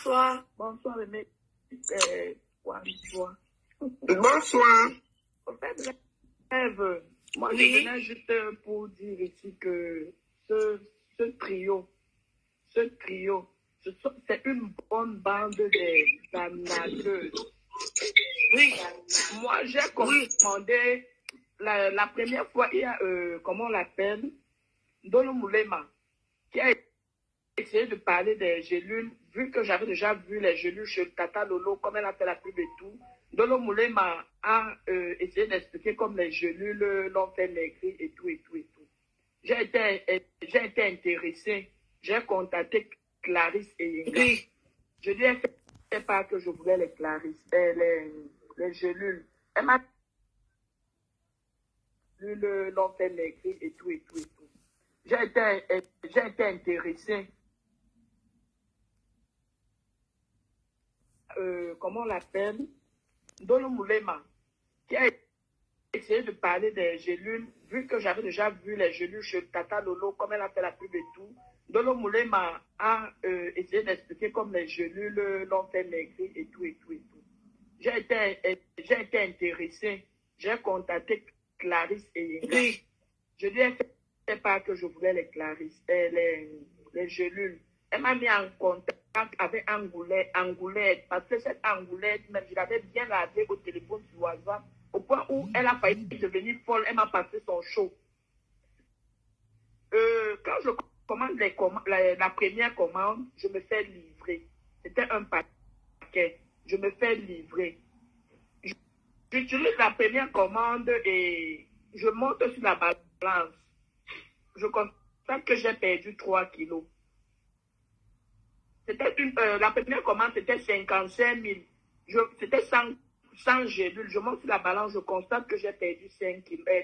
Bonsoir. Bonsoir, le mec. Bonsoir. Bonsoir. En fait, rêve. Moi, Oui. je venais juste pour dire ici que ce trio, c'est une bonne bande d'arnaqueuses. Oui. Moi, j'ai commandé la première fois, il y a, comment on l'appelle, Dolo Moulema, qui a essayé de parler des gélules, vu que j'avais déjà vu les gélules chez Tata Lolo, comme elle a fait la pub et tout. Dolo Moulema a essayé d'expliquer comme les gélules l'ont fait maigrir et tout, et tout, et tout. J'ai été intéressée. J'ai contacté Clarisse et Yenga. Oui. Je lui ai fait part que je voulais les Clarisse, les gélules. Elle m'a dit l'ont fait maigrir et tout, et tout, et tout. J'ai été intéressée. Comment on l'appelle, Dolo Moulema, qui a essayé de parler des gélules, vu que j'avais déjà vu les gélules chez Tata Lolo, comme elle a fait la pub et tout. Dolo Moulema a essayé d'expliquer comme les gélules l'ont fait maigrir et tout, et tout, et tout. J'ai été intéressée. J'ai contacté Clarisse et Yenga. Oui. Je lui ai fait part que je voulais les Clarisse, les gélules. Elle m'a mis en contact avec Angoulette, parce que cette Angoulette, même je l'avais bien lavé au téléphone sur WhatsApp, au point où elle a failli devenir folle, elle m'a passé son show. Quand je commande la première commande, je me fais livrer. C'était un paquet. Je me fais livrer. J'utilise la première commande et je monte sur la balance. Je constate que j'ai perdu 3 kilos. C'était la première commande, c'était 55 000. C'était 100 gélules. Je monte sur la balance, je constate que j'ai perdu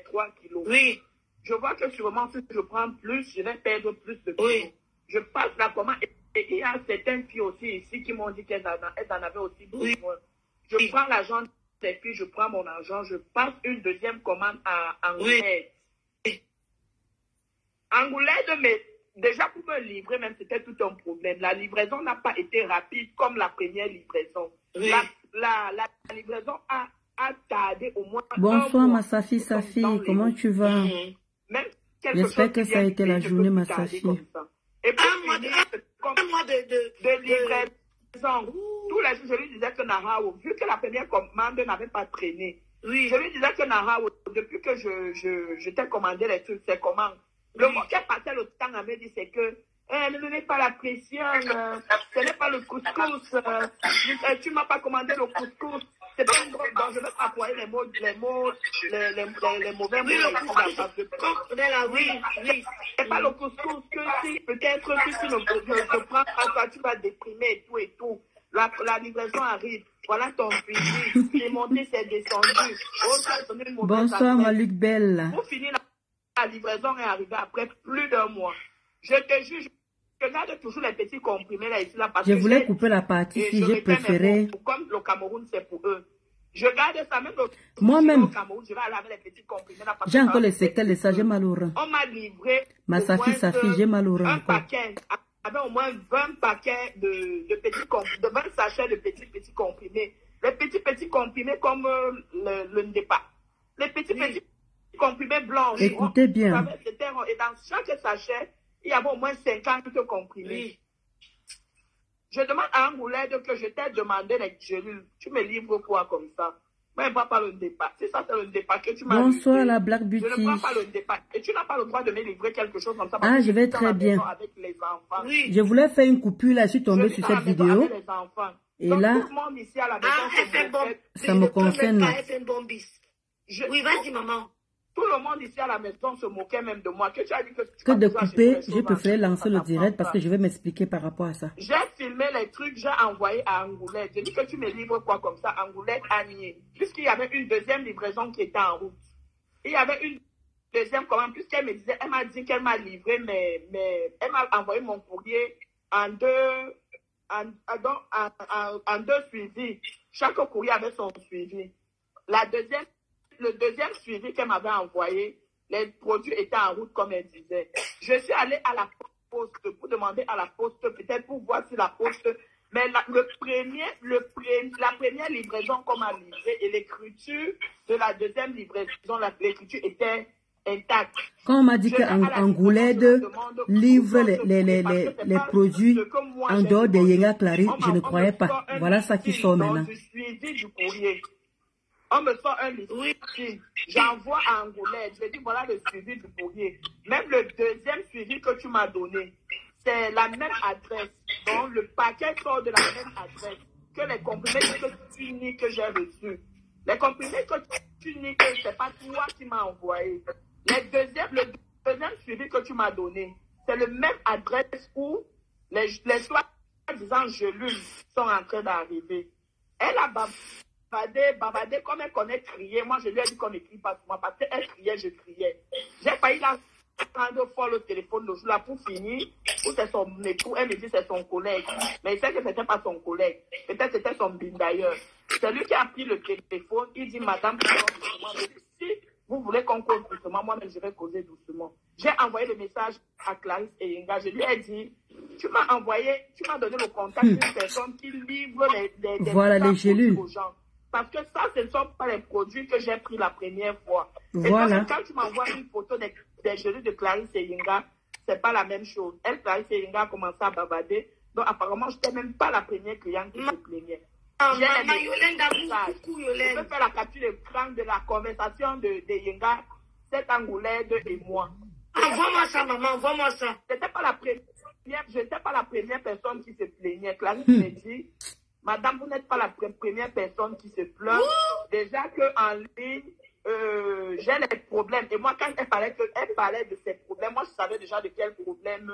3 kilos. Oui. Je vois que sûrement, si je prends plus, je vais perdre plus de kilos. Oui. Je passe la commande et il y a certaines filles aussi ici qui m'ont dit qu'elles en avaient aussi besoin. Je prends l'argent des filles, je prends mon argent, je passe une deuxième commande à Angoulette. Angoulette, mais déjà pour me livrer, même c'était tout un problème. La livraison n'a pas été rapide comme la première livraison. Oui. La livraison a tardé au moins. Bonsoir ma Safi, comment tu vas? J'espère que ça a été la journée ma Safi. Et puis, un mois de livraison. Tous les jours, je lui disais que Narao, vu que la première commande n'avait pas traîné, Oui. je lui disais que Narao, depuis que je t'ai commandé les trucs, c'est comment? Le mot qui passait le temps à me dire, c'est que ne me mets pas la pression, ce n'est pas le couscous, tu ne m'as pas commandé le couscous. C'est pas une drogue, donc je vais pas employer les mauvais mots. Oui, le couscous. Oui. C'est pas le couscous que si, peut-être, si tu ne prends pas ça, tu vas déprimer et tout et tout. La livraison arrive. Voilà ton fusil. C'est monté, c'est descendu. Bonsoir, ma Luc Belle. Pour finir, la livraison est arrivée après plus d'un mois. Je te jure, je garde toujours les petits comprimés là ici. Là, parce je que voulais couper la partie si j'ai préféré. Comme le Cameroun, c'est pour eux. Je garde ça même moi-même. Au Cameroun, je vais aller avec les petits comprimés là. J'ai encore les séquelles de ça, j'ai mal au rein. On m'a livré. Ma Safi, j'ai mal au rein. Un paquet. Avec au moins 20 paquets de petits comprimés, de 20 sachets de petits comprimés. Les petits comprimés comme le Ndepa. Les petits comprimés blancs. Écoutez bien. Et dans chaque sachet, il y avait au moins 50 comprimés. Oui. Je demande à Angoulette que je t'ai demandé les gélules. Tu me livres quoi comme ça? Moi, je ne prends pas le Ndepa. Si ça, c'est le Ndepa que tu m'as livré. Bonsoir, la Black Beauty. Je ne prends pas le Ndepa. Et tu n'as pas le droit de me livrer quelque chose comme ça. Ah, je vais très bien. Avec les enfants. Oui. Je voulais faire une coupure là, je suis tombée sur cette vidéo. Et donc, là, tout le monde ici à la maison, ça me concerne. Oui, vas-y, maman. Tout le monde ici à la maison se moquait même de moi. Que tu as dit que de couper, j'ai préféré lancer le direct parce que je vais m'expliquer par rapport à ça. J'ai filmé les trucs, j'ai envoyé à Angoulette. J'ai dit que tu me livres quoi comme ça? Angoulette a nié. Puisqu'il y avait une deuxième livraison qui était en route. Il y avait une deuxième commande, puisqu'elle me disait, elle m'a dit qu'elle m'a livré, mais elle m'a envoyé mon courrier en deux suivis. Chaque courrier avait son suivi. Le deuxième suivi qu'elle m'avait envoyé, les produits étaient en route comme elle disait. Je suis allée à la poste pour demander à la poste, peut-être pour voir si la poste Mais la première livraison qu'on m'a livrée et l'écriture de la deuxième livraison, l'écriture était intacte. Quand on m'a dit qu'Angoulède livre les produits en dehors de Yenga Clarisse, je ne croyais pas. Voilà ça qui sort maintenant. Du courrier. On me sort un listing. J'envoie à Angoulède. Je dis voilà le suivi du courrier. Même le deuxième suivi que tu m'as donné, c'est la même adresse. Donc le paquet sort de la même adresse que les comprimés que tu nies que j'ai reçus. Les comprimés que tu nies que c'est pas toi qui m'as envoyé. Le deuxième suivi que tu m'as donné, c'est le même adresse où les soi-disant gelules sont en train d'arriver. Elle a bavardé comme elle connaît crier. Moi, je lui ai dit qu'on n'écrit pas sur moi parce qu'elle criait, je criais. J'ai failli la prendre folle au téléphone le jour-là pour finir, où c'est son époux. Elle me dit c'est son collègue. Mais il sait que c'était pas son collègue. Peut-être c'était son bin d'ailleurs. C'est lui qui a pris le téléphone. Il dit, madame, si vous voulez qu'on cause doucement, moi-même, je vais causer doucement. J'ai envoyé le message à Clarisse et Yenga. Je lui ai dit, tu m'as donné le contact d'une personne qui livre les gélules aux gens. Parce que ça, ce ne sont pas les produits que j'ai pris la première fois. Voilà. Et donc, quand tu m'envoies une photo des gélules de Clarisse et Yenga, c'est pas la même chose. Elle, Clarisse et Yenga, a commencé à bavarder. Donc, apparemment, je n'étais même pas la première cliente qui se plaignait. Maman Yolanda, coucou Je peux faire la capture d'écran de la conversation de Yenga, cette Angoulède et moi. Envoie-moi ça, maman, envoie-moi ça. Je n'étais pas la première personne qui se plaignait. Clarisse me dit, madame, vous n'êtes pas la première personne qui se plaint. Déjà qu'en ligne, j'ai les problèmes. Et moi, quand elle parlait de ses problèmes, moi, je savais déjà de quels problèmes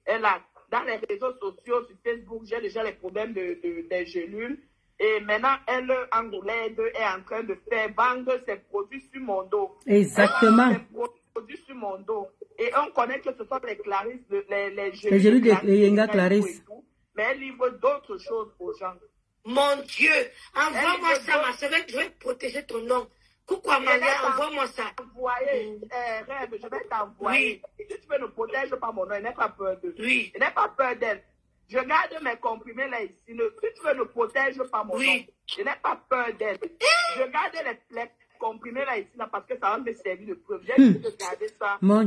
elle a. Dans les réseaux sociaux, sur Facebook, j'ai déjà les problèmes des gelules. Et maintenant, elle, Angoulède, est en train de faire vendre ses produits sur mon dos. Exactement. Ses produits sur mon dos. Et on connaît que ce sont les Clarisse, les gelules de Yenga Clarisse. Mais elle livre d'autres choses aux gens. Mon Dieu, envoie-moi ça, ma soeur, je vais protéger ton nom. Coucou Amalia, envoie-moi ça. Rêve, je vais t'envoyer. Si tu veux ne protège pas mon nom, il n'a pas peur d'eux. Oui. Il n'a pas peur d'elle. Je garde mes comprimés là ici. Si tu veux ne protège pas mon nom, je n'ai pas peur d'elle. Je garde les comprimés là ici là, parce que ça va me servir de preuve. J'ai dit de garder ça loin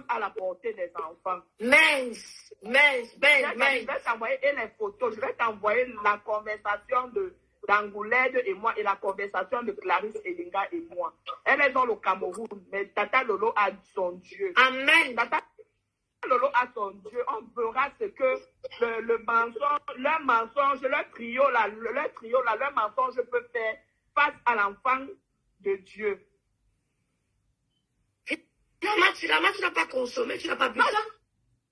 à la portée des enfants. Mince. Je vais t'envoyer les photos. Je vais t'envoyer la conversation d'Angoulède et moi et la conversation de Clarisse et Yenga et moi. Elles sont au Cameroun, mais Tata Lolo a son Dieu. Amen. Tata Lolo a son Dieu. On verra ce que leur mensonge, leur trio là, leur mensonge peut faire face à l'enfant de Dieu. La maman, tu n'as pas consommé, tu n'as pas bu ça?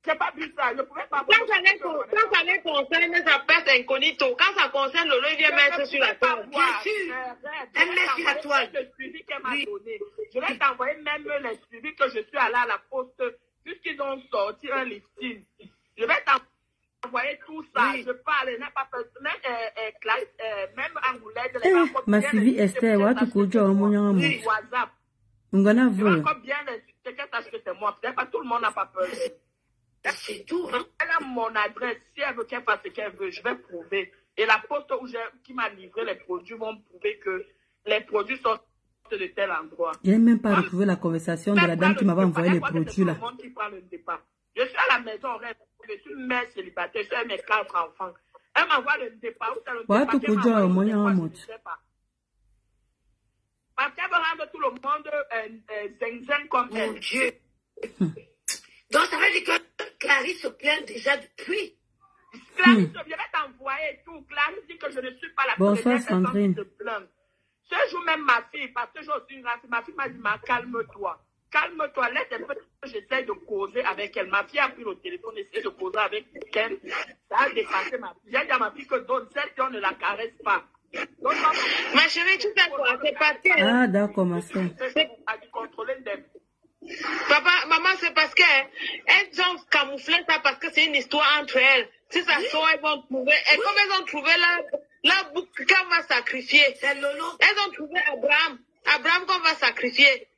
Je n'ai pas bu ça, je ne pouvais pas. Quand ça les concerne, ça peut être incognito. Quand ça concerne Lolo, il vient mettre sur la toile. Bien sûr. Elle met sur la toile. Le suivi qu'elle m'a donné. Je vais t'envoyer même les suivis que je suis allée à la poste, puisqu'ils ont sorti un listing. Je vais t'envoyer tout ça. Je parle, n'a pas peur. Même Angoulède. Ma suivi Esther, what to go WhatsApp. On gonna je vais encore bien insister qu'elle sache que c'est moi. Peut-être pas tout le monde n'a pas peur. C'est tout, hein. Elle a mon adresse. Si elle veut qu'elle fasse ce qu'elle veut, je vais prouver. Et la poste qui m'a livré les produits vont prouver que les produits sortent de tel endroit. Je n'ai même pas retrouvé la conversation de la dame qui m'avait envoyé les produits là. Je suis à la maison, je suis mère célibataire, je suis avec mes 4 enfants. Elle m'envoie le départ. Parce qu'elle veut rendre tout le monde zen comme mon Dieu. Donc ça veut dire que Clarisse se plaint déjà depuis. Clarisse, je vais t'envoyer tout. Clarisse dit que je ne suis pas la première personne qui se plaint. Ce jour même ma fille, parce que j'ai aussi une race, ma fille m'a dit, calme-toi. Calme-toi, laisse un peu que j'essaie de causer avec elle. Ma fille a pris le téléphone, essaie de causer avec elle. Ça a dépassé ma fille. J'ai dit à ma fille que celle-ci, on ne la caresse pas. Donc, ma chérie, tu sais quoi? C'est parce que... Ah, d'accord, ma soeur. Papa, maman, c'est parce qu'elles ont camouflé ça parce que c'est une histoire entre elles. Si ça sort, elles vont trouver. Et comme elles ont trouvé la boucle qu'on va sacrifier. C'est Lolo. Elles ont trouvé Abraham. Abraham qu'on va sacrifier.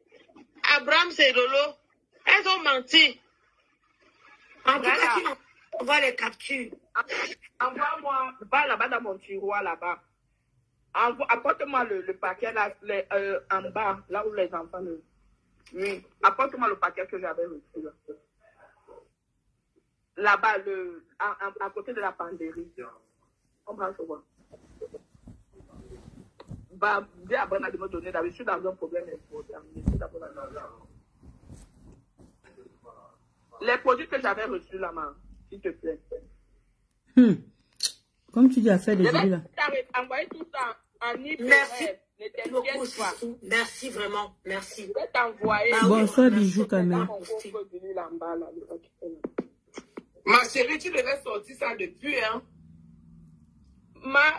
Abraham, c'est Lolo. Elles ont menti. En tout cas, on voit les captures. Envoie-moi va là-bas dans mon tiroir, là-bas. Apporte-moi le paquet là, en bas, là où les enfants... Oui, apporte-moi le paquet que j'avais reçu là. Là-bas, à côté de la penderie. On va se voir. Bah, dis à Brenda de me donner, d'habitude, je suis dans un problème important. Les produits que j'avais reçus là-bas, s'il te plaît. Comme tu dis à faire des je vais là. envoyer tout ça en IPRF. Merci beaucoup, Sissou. Merci vraiment. Merci. Je vais t'envoyer. Bonsoir, Bijou, quand même. Ma chérie, tu devais sortir ça depuis, hein. Mais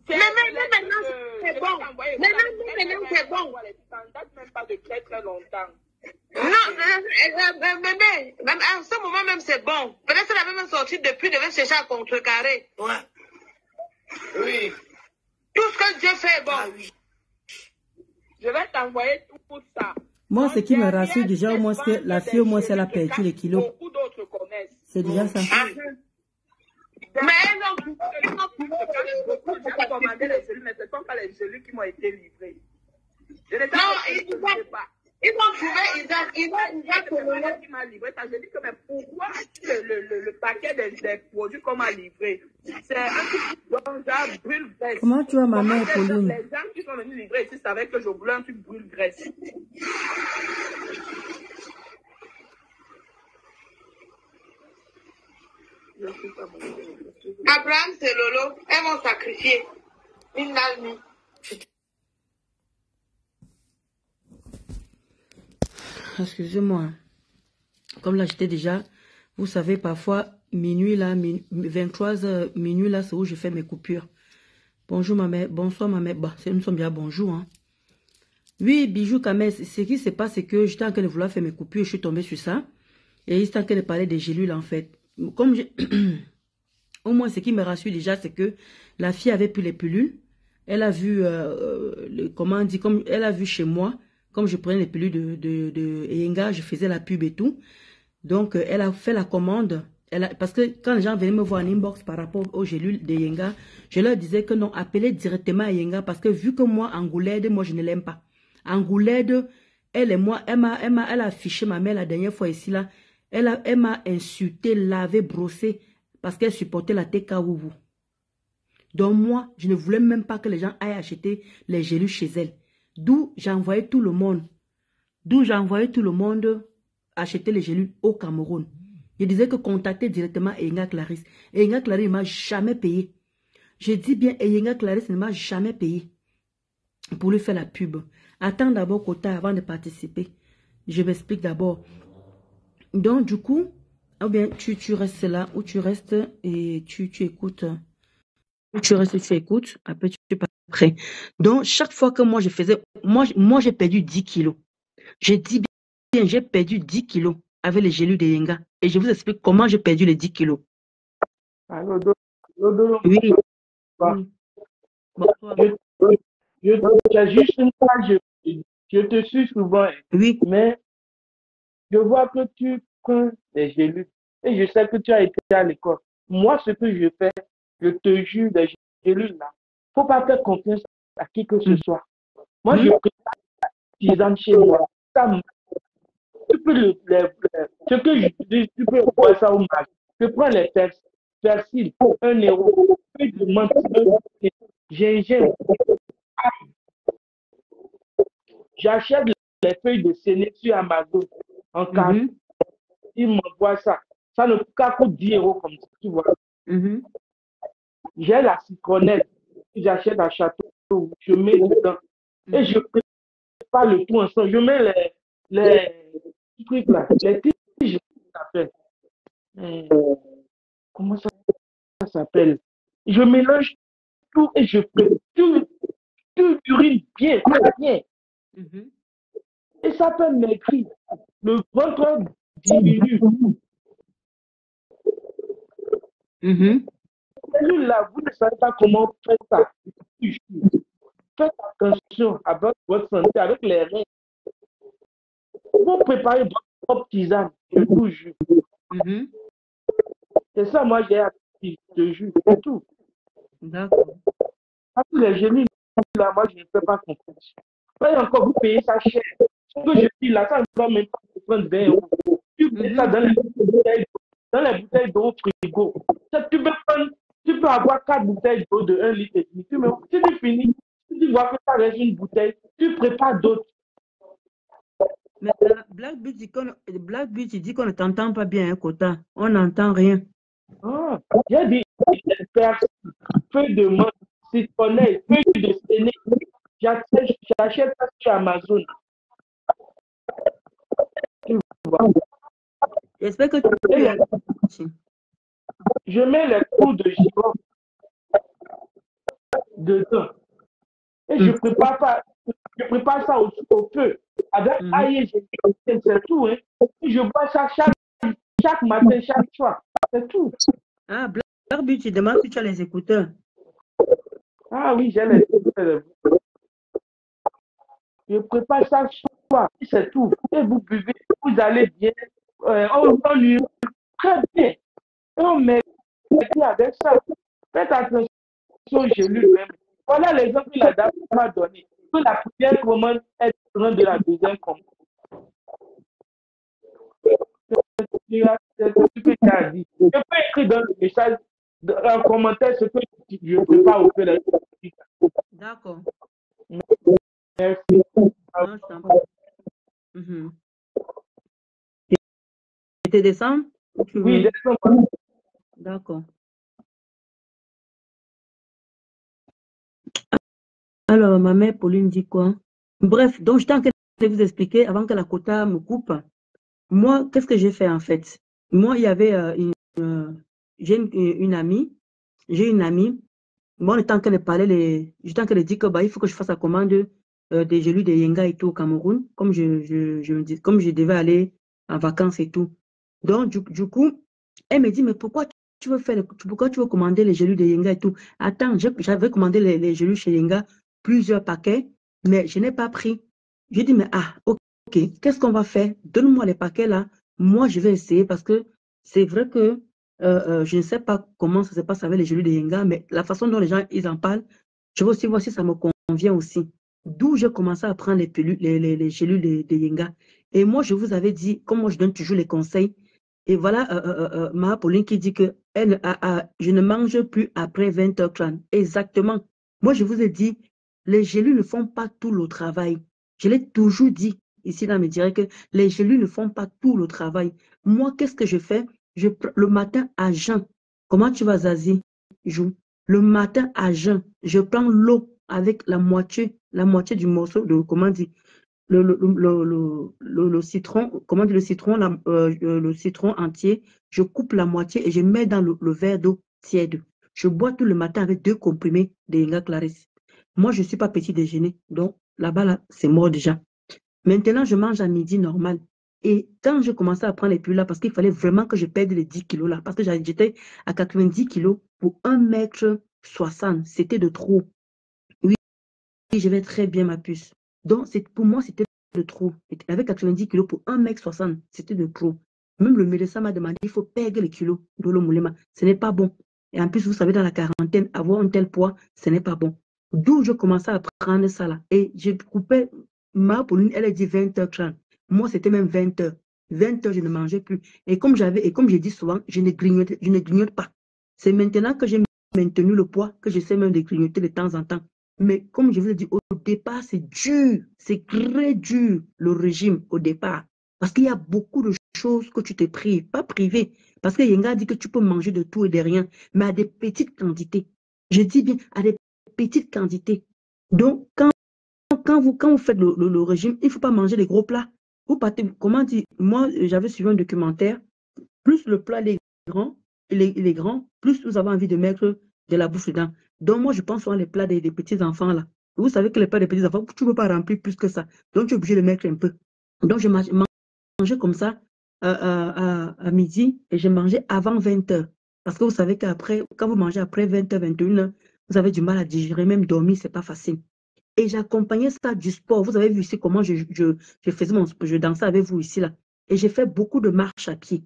maintenant, c'est bon. Maintenant, c'est bon. Ça ne date même pas de très très longtemps. Non, bébé, même à ce moment même, c'est bon. Peut-être qu'elle avait même sorti depuis, devait chercher à contrecarrer. Ouais. Oui. Tout ce que Dieu fait est bon. Ah oui. Je vais t'envoyer tout ça. Moi, ce qui me rassure déjà, au moins, c'est que la fille, au moins, elle a perdu les kilos. Beaucoup d'autres connaissent. C'est déjà ça. Mais elles ont commandé les cellules, mais ce ne sont pas les cellules qui m'ont été livrées. Je ne sais pas. Ils vont trouver, ils vont qui m'a livré. J'ai dit que, mais pourquoi le paquet des produits qu'on m'a livré? C'est un truc dont j'ai brûle graisse. Comment tu vois ma mère, Pauline? Les gens qui sont venus livrer ici savaient que je voulais un truc brûle graisse. Abraham, c'est Lolo. Elles vont sacrifier. Une almi. Excusez-moi. Comme là, j'étais déjà, vous savez, parfois, minuit là, 23h, minuit là, c'est où je fais mes coupures. Bonjour ma mère, bonsoir ma mère. Bah, nous sommes bien bonjour. Hein. Oui, Bijou quand même, ce qui se passe, c'est que j'étais en train de vouloir faire mes coupures, je suis tombée sur ça. Et il était en train de parler des gélules en fait. Comme au moins, ce qui me rassure déjà, c'est que la fille avait plus les pilules. Elle a vu, comment on dit, comme elle a vu chez moi, comme je prenais les pilules de Yenga, je faisais la pub et tout. Donc, elle a fait la commande. Parce que quand les gens venaient me voir en inbox par rapport aux gélules de Yenga, je leur disais que non, appelez directement à Yenga. Parce que vu que moi, Angoulède, moi, je ne l'aime pas. Angoulède, elle et moi, elle a affiché ma mère la dernière fois ici, là. Elle m'a insulté, lavé, brossé, parce qu'elle supportait la TKWW. Donc moi, je ne voulais même pas que les gens aillent acheter les gélules chez elle. D'où j'envoyais tout le monde. Acheter les gélules au Cameroun. Je disais que contacter directement Eyenga Clarisse. Eyenga Clarisse ne m'a jamais payé. Je dis bien, Eyenga Clarisse ne m'a jamais payé pour lui faire la pub. Attends d'abord Kota avant de participer. Je m'explique d'abord. Donc du coup, ou bien tu restes là, ou tu restes et tu écoutes. Tu restes, tu écoutes, après tu passes après. Donc chaque fois que moi je faisais, moi j'ai perdu 10 kilos. Je dis bien, j'ai perdu 10 kilos avec les gélules de Yenga. Et je vous explique comment j'ai perdu les 10 kilos. Oui. Juste une fois, je te suis souvent. Oui. Mais je vois que tu prends des gélules. Et je sais que tu as été à l'école. Moi, ce que je fais, je te jure, des gélules là. Il ne faut pas faire confiance à qui que ce soit. Moi, je prépare des tisane chez moi. Tu peux ce que je dis, tu peux voir ça au magasin. Je prends les persil, 1 euro, feuille de menthe, gingembre. J'achète les feuilles de séné sur Amazon en carton. Ils m'envoient ça. Ça ne coûte 10 euros comme ça, tu vois. J'ai la citronnelle. J'achète à Château, je mets dedans. Et je prépare le tout ensemble. Je mets les trucs là, les tiges, ça s'appelle. Comment ça s'appelle? Je mélange tout et je fais tout urine bien, bien. Et ça peut maigrir. Le ventre diminue. Là, vous ne savez pas comment faire ça. Faites attention avec votre santé, avec les reins. Vous préparez votre propre tisane, je vous jure. C'est ça, moi, j'ai appris, je te jure, c'est tout. D'accord. Parce que les gélules, là, moi, je ne fais pas confiance. Voyez encore, vous payez ça cher. Ce que je dis là, ça ne va même pas vous prendre 20 euros. Tu mets ça dans les bouteilles d'eau frigo. Tu peux avoir 4 bouteilles d'eau de 1 litre et demi. Si tu finis, si tu vois que ça reste une bouteille, tu prépares d'autres. Mais Black Beauty dit qu'on ne t'entend pas bien, hein, Kota. On n'entend rien. Ah, j'ai dit, personnes, feuilles de menthe, citronelle, feuilles de séné. J'achète ça sur Amazon. Tu vois. J'espère que tu Je mets les trous de girofle dedans. Et je prépare ça au feu. Avec ail et gélifier, c'est tout. Hein. Et je bois ça chaque matin, chaque soir. C'est tout. Ah, Black Beauty, demande si tu as les écouteurs. Ah oui, j'ai les écouteurs. Je prépare ça chaque soir. C'est tout. Et vous buvez, vous allez bien. On lit très bien. Et on met avec ça. Faites attention aux gélules même. Voilà l'exemple que la dame m'a donné. Que la première commande est de la deuxième commande. C'est ce que tu as dit. Je peux écrire dans le message, en commentaire, ce que je prépare au fait. D'accord. Merci. Non, je t'en prie. C'était décembre? Oui, décembre. D'accord. Alors, ma mère Pauline dit quoi? Bref, donc je t'en de vous expliquer avant que la quota me coupe. Moi, qu'est-ce que j'ai fait en fait? Moi, il y avait j'ai une amie. J'ai une amie. Moi, on était en train de parler, j'étais en train de dire que il faut que je fasse la commande des gelus de Yenga et tout au Cameroun, comme comme je devais aller en vacances et tout. Donc, du coup, elle me dit, mais pourquoi tu veux commander les gelus de Yenga et tout? Attends, j'avais commandé les gelus chez Yenga, plusieurs paquets, mais je n'ai pas pris. Je dis, mais ok, qu'est-ce qu'on va faire? Donne-moi les paquets là. Moi, je vais essayer parce que c'est vrai que je ne sais pas comment ça se passe avec les gelus de Yenga, mais la façon dont les gens ils en parlent, je veux aussi voir si ça me convient aussi. D'où j'ai commencé à prendre les gelus de Yenga. Et moi, je vous avais dit, comme moi je donne toujours les conseils, et voilà ma Pauline qui dit que je ne mange plus après 20h30. Exactement. Moi, je vous ai dit, les gelus ne font pas tout le travail. Je l'ai toujours dit ici dans mes directs que les gelus ne font pas tout le travail. Moi, qu'est-ce que je fais? Le matin à jeun. Comment tu vas, Zazie? Le matin à jeun, je prends l'eau avec la moitié du morceau de, comment dire, le citron, comment dire, le citron entier, je coupe la moitié et je mets dans le verre d'eau tiède. Je bois tout le matin avec 2 comprimés de Yenga Claris. Moi, je ne suis pas petit déjeuner, donc là-bas, là, c'est mort déjà. Maintenant, je mange à midi normal. Et quand je commençais à prendre les pilules là, parce qu'il fallait vraiment que je perde les 10 kilos là, parce que j'étais à 90 kilos pour 1m60, c'était de trop. Oui, je vais très bien ma puce. Donc, pour moi, c'était de trop. Avec 90 kilos pour 1m60, c'était de trop. Même le médecin m'a demandé, il faut perdre les kilos de l'homoléma. Ce n'est pas bon. Et en plus, vous savez, dans la quarantaine, avoir un tel poids, ce n'est pas bon. D'où je commençais à prendre ça là. Et je coupais, ma Pauline, elle a dit 20h30. Moi, c'était même 20h. 20h, je ne mangeais plus. Et comme j'ai dit souvent, je ne grignote pas. C'est maintenant que j'ai maintenu le poids que j'essaie même de grignoter de temps en temps. Mais comme je vous ai dit, au départ, c'est dur. C'est très dur, le régime, au départ. Parce qu'il y a beaucoup de choses que tu te prives, pas privé. Parce que Yenga dit que tu peux manger de tout et de rien, mais à des petites quantités. Je dis bien, à des petites quantités. Donc, quand vous faites le régime, il ne faut pas manger les gros plats. Vous partez, comment dire, moi, j'avais suivi un documentaire, plus le plat est grand, il est grand, plus vous avez envie de mettre de la bouffe dedans. Donc, moi, je pense sur les plats des petits enfants là. Vous savez que les plats des petits enfants, tu ne peux pas remplir plus que ça. Donc, tu es obligé de mettre un peu. Donc, je mangeais comme ça à midi et je mangeais avant 20h. Parce que vous savez qu'après, quand vous mangez après 20h, 21h, vous avez du mal à digérer, même dormir, ce n'est pas facile. Et j'accompagnais ça du sport. Vous avez vu ici comment je dansais avec vous ici là. Et j'ai fait beaucoup de marches à pied.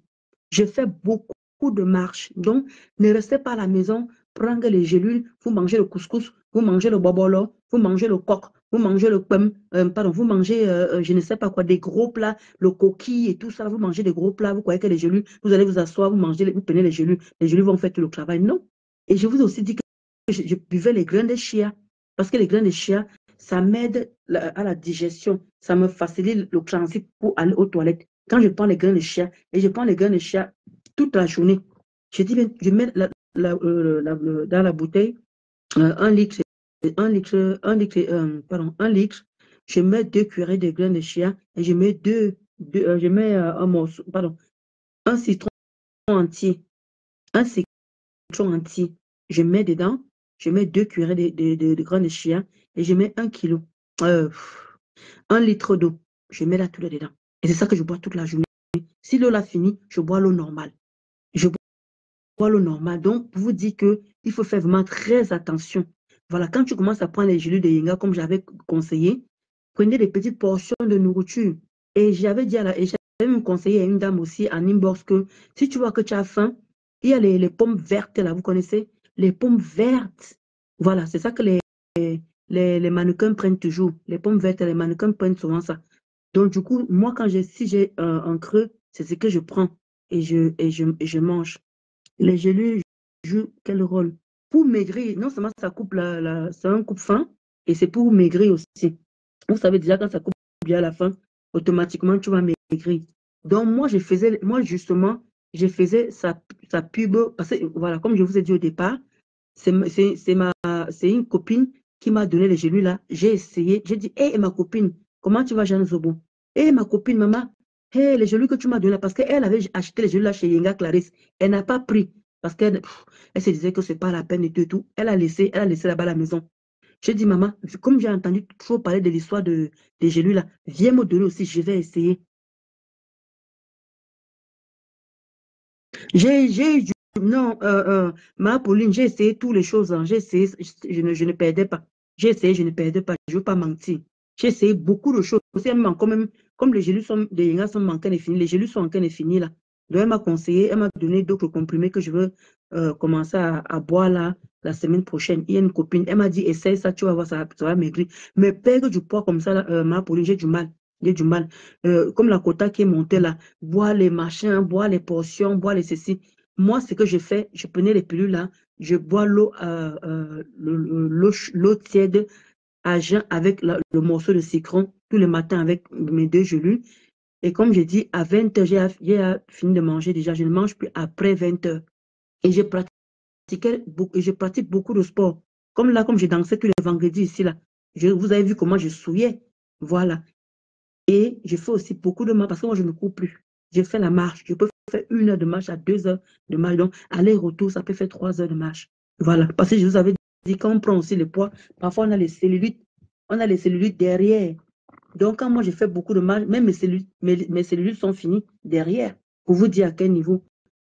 J'ai fait beaucoup de marches. Donc, ne restez pas à la maison. prendre les gélules, vous mangez le couscous, vous mangez le bobolo, vous mangez le coq, vous mangez le pem, pardon, vous mangez, je ne sais pas quoi, des gros plats, le coquille et tout ça, vous mangez des gros plats, vous croyez que les gélules, vous allez vous asseoir, vous mangez, vous prenez les gélules vont faire tout le travail. Non. Et je vous ai aussi dit que je buvais les grains de chia, parce que les grains de chia, ça m'aide à la digestion, ça me facilite le transit pour aller aux toilettes. Quand je prends les grains de chia, et je prends les grains de chia toute la journée, je dis, je mets dans la bouteille 1 litre, pardon, 1 litre, je mets 2 cuillerées de grains de chia et je mets je mets un morceau, pardon, un citron entier, un citron entier, je mets dedans, je mets 2 cuillerées de grains de chia et je mets 1 kilo, 1 litre d'eau, je mets là tout dedans. Et c'est ça que je bois toute la journée. Si l'eau l'a fini, je bois l'eau normale. Je bois l'eau normale. Donc, pour vous dire qu'il faut faire vraiment très attention. Voilà, quand tu commences à prendre les gélules de Yenga, comme j'avais conseillé, prenez des petites portions de nourriture. Et j'avais même conseillé à une dame aussi en inbox que si tu vois que tu as faim, il y a les pommes vertes là, vous connaissez? Les pommes vertes. Voilà, c'est ça que les mannequins prennent toujours. Les pommes vertes, les mannequins prennent souvent ça. Donc, du coup, moi, si j'ai un creux, c'est ce que je prends et je mange. Les gélules jouent quel rôle? Pour maigrir, non seulement ça coupe c'est un coupe-faim, et c'est pour maigrir aussi. Vous savez déjà, quand ça coupe bien à la fin, automatiquement, tu vas maigrir. Donc, moi, justement, je faisais sa pub, parce que, voilà, comme je vous ai dit au départ, c'est une copine qui m'a donné les gélules là. J'ai essayé, j'ai dit, hé, ma copine, comment tu vas, Jeanne Zobo? Hé, ma copine, maman, hé, les gélules que tu m'as donné, parce qu'elle avait acheté les gélules là chez Yenga Clarisse. Elle n'a pas pris, parce qu'elle se disait que c'est pas la peine et tout et tout. Elle a laissé là-bas à la maison. J'ai dit, maman, comme j'ai entendu trop parler de l'histoire des gélules là, viens me donner aussi, je vais essayer. Non, ma Pauline, j'ai essayé toutes les choses. Hein. J'ai essayé, je ne perdais pas. J'ai essayé, je ne perdais pas. Je ne veux pas mentir. J'ai essayé beaucoup de choses. Aussi, comme les gélules les Yenga sont manquants et finis, les gélules sont manquants et finis là. Donc, elle m'a conseillé, elle m'a donné d'autres comprimés que je veux commencer à boire là la semaine prochaine. Il y a une copine, elle m'a dit, essaye ça, tu vas voir, ça va maigrir. Mais perdre du poids comme ça, là, ma Pauline, j'ai du mal. J'ai du mal. Comme la quota qui est montée là, boire les machins, boire les portions, boire les ceci. Moi, ce que je fais, je prenais les pilules là, je bois l'eau tiède à jeun avec le morceau de citron tous les matins avec mes 2 gélules. Et comme je dis, à 20 h, j'ai fini de manger déjà. Je ne mange plus après 20 h. Et je pratique beaucoup de sport. Comme là, comme je dansais tous les vendredis ici là, vous avez vu comment je souillais. Voilà. Et je fais aussi beaucoup de marche parce que moi, je ne cours plus. Je fais la marche. Je peux faire 1 heure de marche à 2 heures de marche. Donc, aller-retour, ça peut faire 3 heures de marche. Voilà. Parce que je vous avais dit, quand on prend aussi le poids, parfois on a les cellulites. On a les cellulites derrière. Donc, quand moi, je fais beaucoup de marche, même mes cellulites sont finies derrière. Pour vous dire à quel niveau.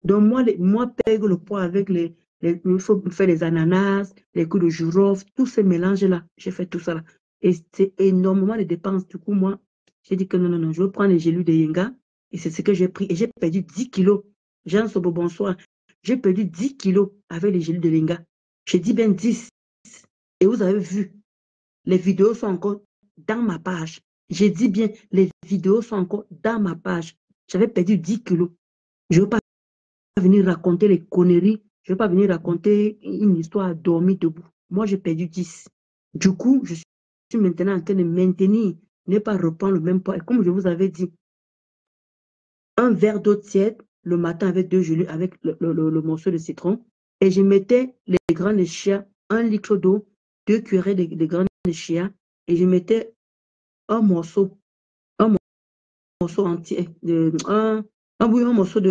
Donc, moi pègue le poids avec il faut faire les ananas, les coups de girofle, tous ces mélanges-là. J'ai fait tout ça là. Et c'est énormément de dépenses. Du coup, moi, j'ai dit que non, non, non, je veux prendre les gélules de Yenga. Et c'est ce que j'ai pris. Et j'ai perdu 10 kilos. Jean Sobo, bonsoir. J'ai perdu 10 kilos avec les gélules de Yenga. J'ai dit bien 10. Et vous avez vu, les vidéos sont encore dans ma page. J'ai dit bien, les vidéos sont encore dans ma page. J'avais perdu 10 kilos. Je ne veux pas venir raconter les conneries. Je ne veux pas venir raconter une histoire à dormir debout. Moi, j'ai perdu 10. Du coup, je suis maintenant en train de maintenir, ne pas reprendre le même poids. Et comme je vous avais dit, un verre d'eau tiède le matin avec 2 gélules, avec le morceau de citron. Et je mettais les grains de chia, 1 litre d'eau, 2 cuillerées de grains de chia. Et je mettais un morceau entier, un morceau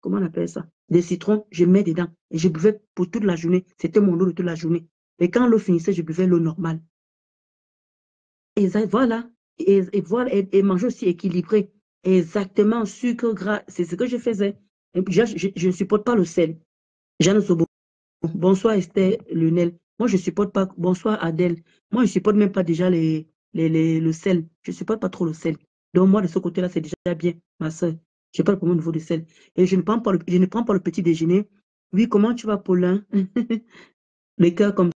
comment on appelle ça? Des citrons, je mets dedans. Et je buvais pour toute la journée. C'était mon eau de toute la journée. Et quand l'eau finissait, je buvais l'eau normale. Et voilà. Et voilà. Et manger aussi équilibré. Exactement, sucre, gras. C'est ce que je faisais. Et puis, je ne supporte pas le sel. Jeanne Sobo. Bonsoir Esther Lionel. Moi, je ne supporte pas. Bonsoir Adèle. Moi, je ne supporte même pas déjà le sel. Je ne supporte pas trop le sel. Donc, moi, de ce côté-là, c'est déjà bien, ma soeur. Je n'ai pas le problème au niveau du sel. Et je ne prends pas le petit déjeuner. Oui, comment tu vas, Paulin? Les cœurs comme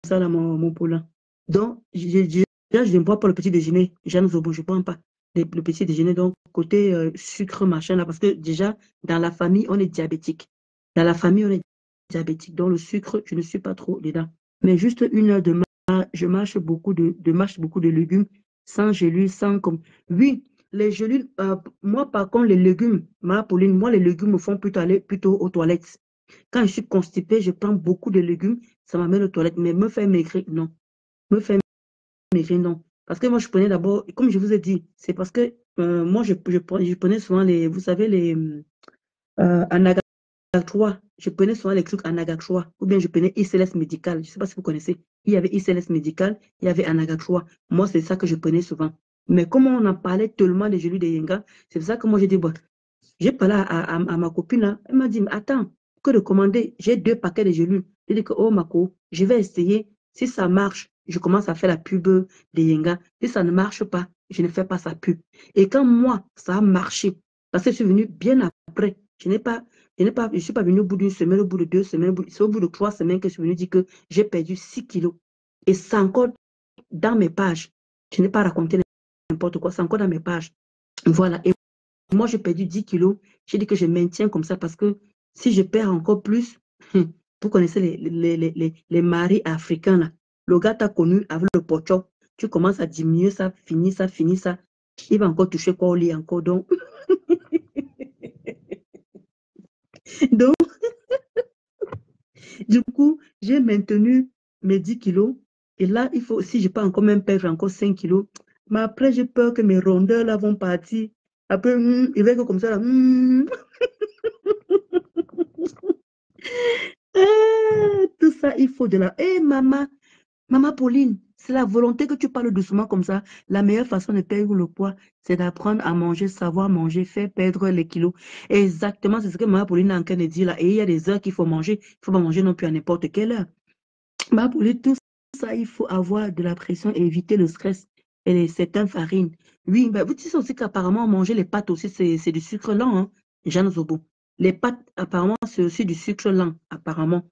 ça, là, mon Paulin. Donc, déjà, je ne bois pas le petit déjeuner. Jeanne Zobo, je ne prends pas le petit déjeuner. Donc, côté sucre, machin, là, parce que déjà, dans la famille, on est diabétique. Dans la famille, on est diabétique. Donc, le sucre, je ne suis pas trop dedans. Mais juste 1 heure de marche, je marche beaucoup de légumes, sans gélules, sans comme. Oui, les gélules, moi, par contre, les légumes, ma Pauline, moi, les légumes me font plutôt aller plutôt aux toilettes. Quand je suis constipée, je prends beaucoup de légumes, ça m'amène aux toilettes. Mais me faire maigrir, non. Me faire maigrir, non. Parce que moi, je prenais d'abord, comme je vous ai dit, c'est parce que moi, je prenais souvent vous savez, les Anaga 3. Je prenais souvent les trucs Anaga 3. Ou bien je prenais ICLS médical. Je ne sais pas si vous connaissez. Il y avait ICLS médical, il y avait Anaga 3. Moi, c'est ça que je prenais souvent. Mais comme on en parlait tellement des gelus de Yenga, c'est pour ça que moi, j'ai dit, bon, j'ai parlé à ma copine là, elle m'a dit, mais attends, que de commander, j'ai 2 paquets de gélules. J'ai dit que, oh Mako, je vais essayer. Si ça marche, je commence à faire la pub de Yenga. Si ça ne marche pas, je ne fais pas sa pub. Et quand moi, ça a marché, parce que je suis venue bien après, je suis pas venue au bout d'une semaine, au bout de 2 semaines, c'est au bout de 3 semaines que je suis venue dire que j'ai perdu 6 kilos. Et c'est encore dans mes pages. Je n'ai pas raconté n'importe quoi, c'est encore dans mes pages. Voilà. Et moi, j'ai perdu 10 kilos. J'ai dit que je maintiens comme ça parce que si je perds encore plus, vous connaissez les maris africains là. Le gars t'a connu avec le pocho. Tu commences à diminuer ça, finit ça, finit ça. Il va encore toucher quoi au lit encore. Donc, donc du coup, j'ai maintenu mes 10 kilos. Et là, il faut, si je peux encore même perdre encore 5 kilos. Mais après, j'ai peur que mes rondeurs là vont partir. Après, il va être comme ça là. Tout ça, il faut de la... Eh, maman Pauline, c'est la volonté que tu parles doucement comme ça. La meilleure façon de perdre le poids, c'est d'apprendre à manger, savoir manger, faire perdre les kilos. Exactement, c'est ce que maman Pauline est en train de dire là. Et il y a des heures qu'il faut manger. Il ne faut pas manger non plus à n'importe quelle heure. Maman Pauline, tout ça, il faut avoir de la pression et éviter le stress et certaines farines. Oui, ben, vous dites aussi qu'apparemment, manger les pâtes aussi, c'est du sucre lent, hein, Jeanne Zobo. Les pâtes, apparemment, c'est aussi du sucre lent, apparemment.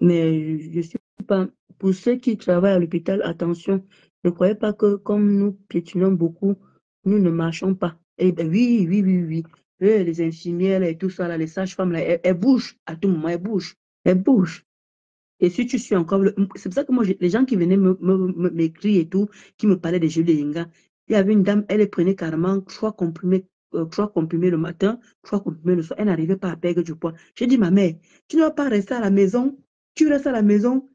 Mais je ne suis pas. Pour ceux qui travaillent à l'hôpital, attention, ne croyez pas que comme nous piétinons beaucoup, nous ne marchons pas. Eh bien, oui, oui, oui, oui. Les infirmières et tout ça, là, les sages-femmes, là, elles bougent à tout moment, elles bougent. Elles bougent. Et si tu suis encore. C'est pour ça que moi, les gens qui venaient m'écrire et tout, qui me parlaient des jeux de Yenga, il y avait une dame, elle prenait carrément 3 comprimés le matin, 3 comprimés le soir. Elle n'arrivait pas à perdre du poids. J'ai dit, ma mère, tu ne vas pas rester à la maison. Tu restes à la maison,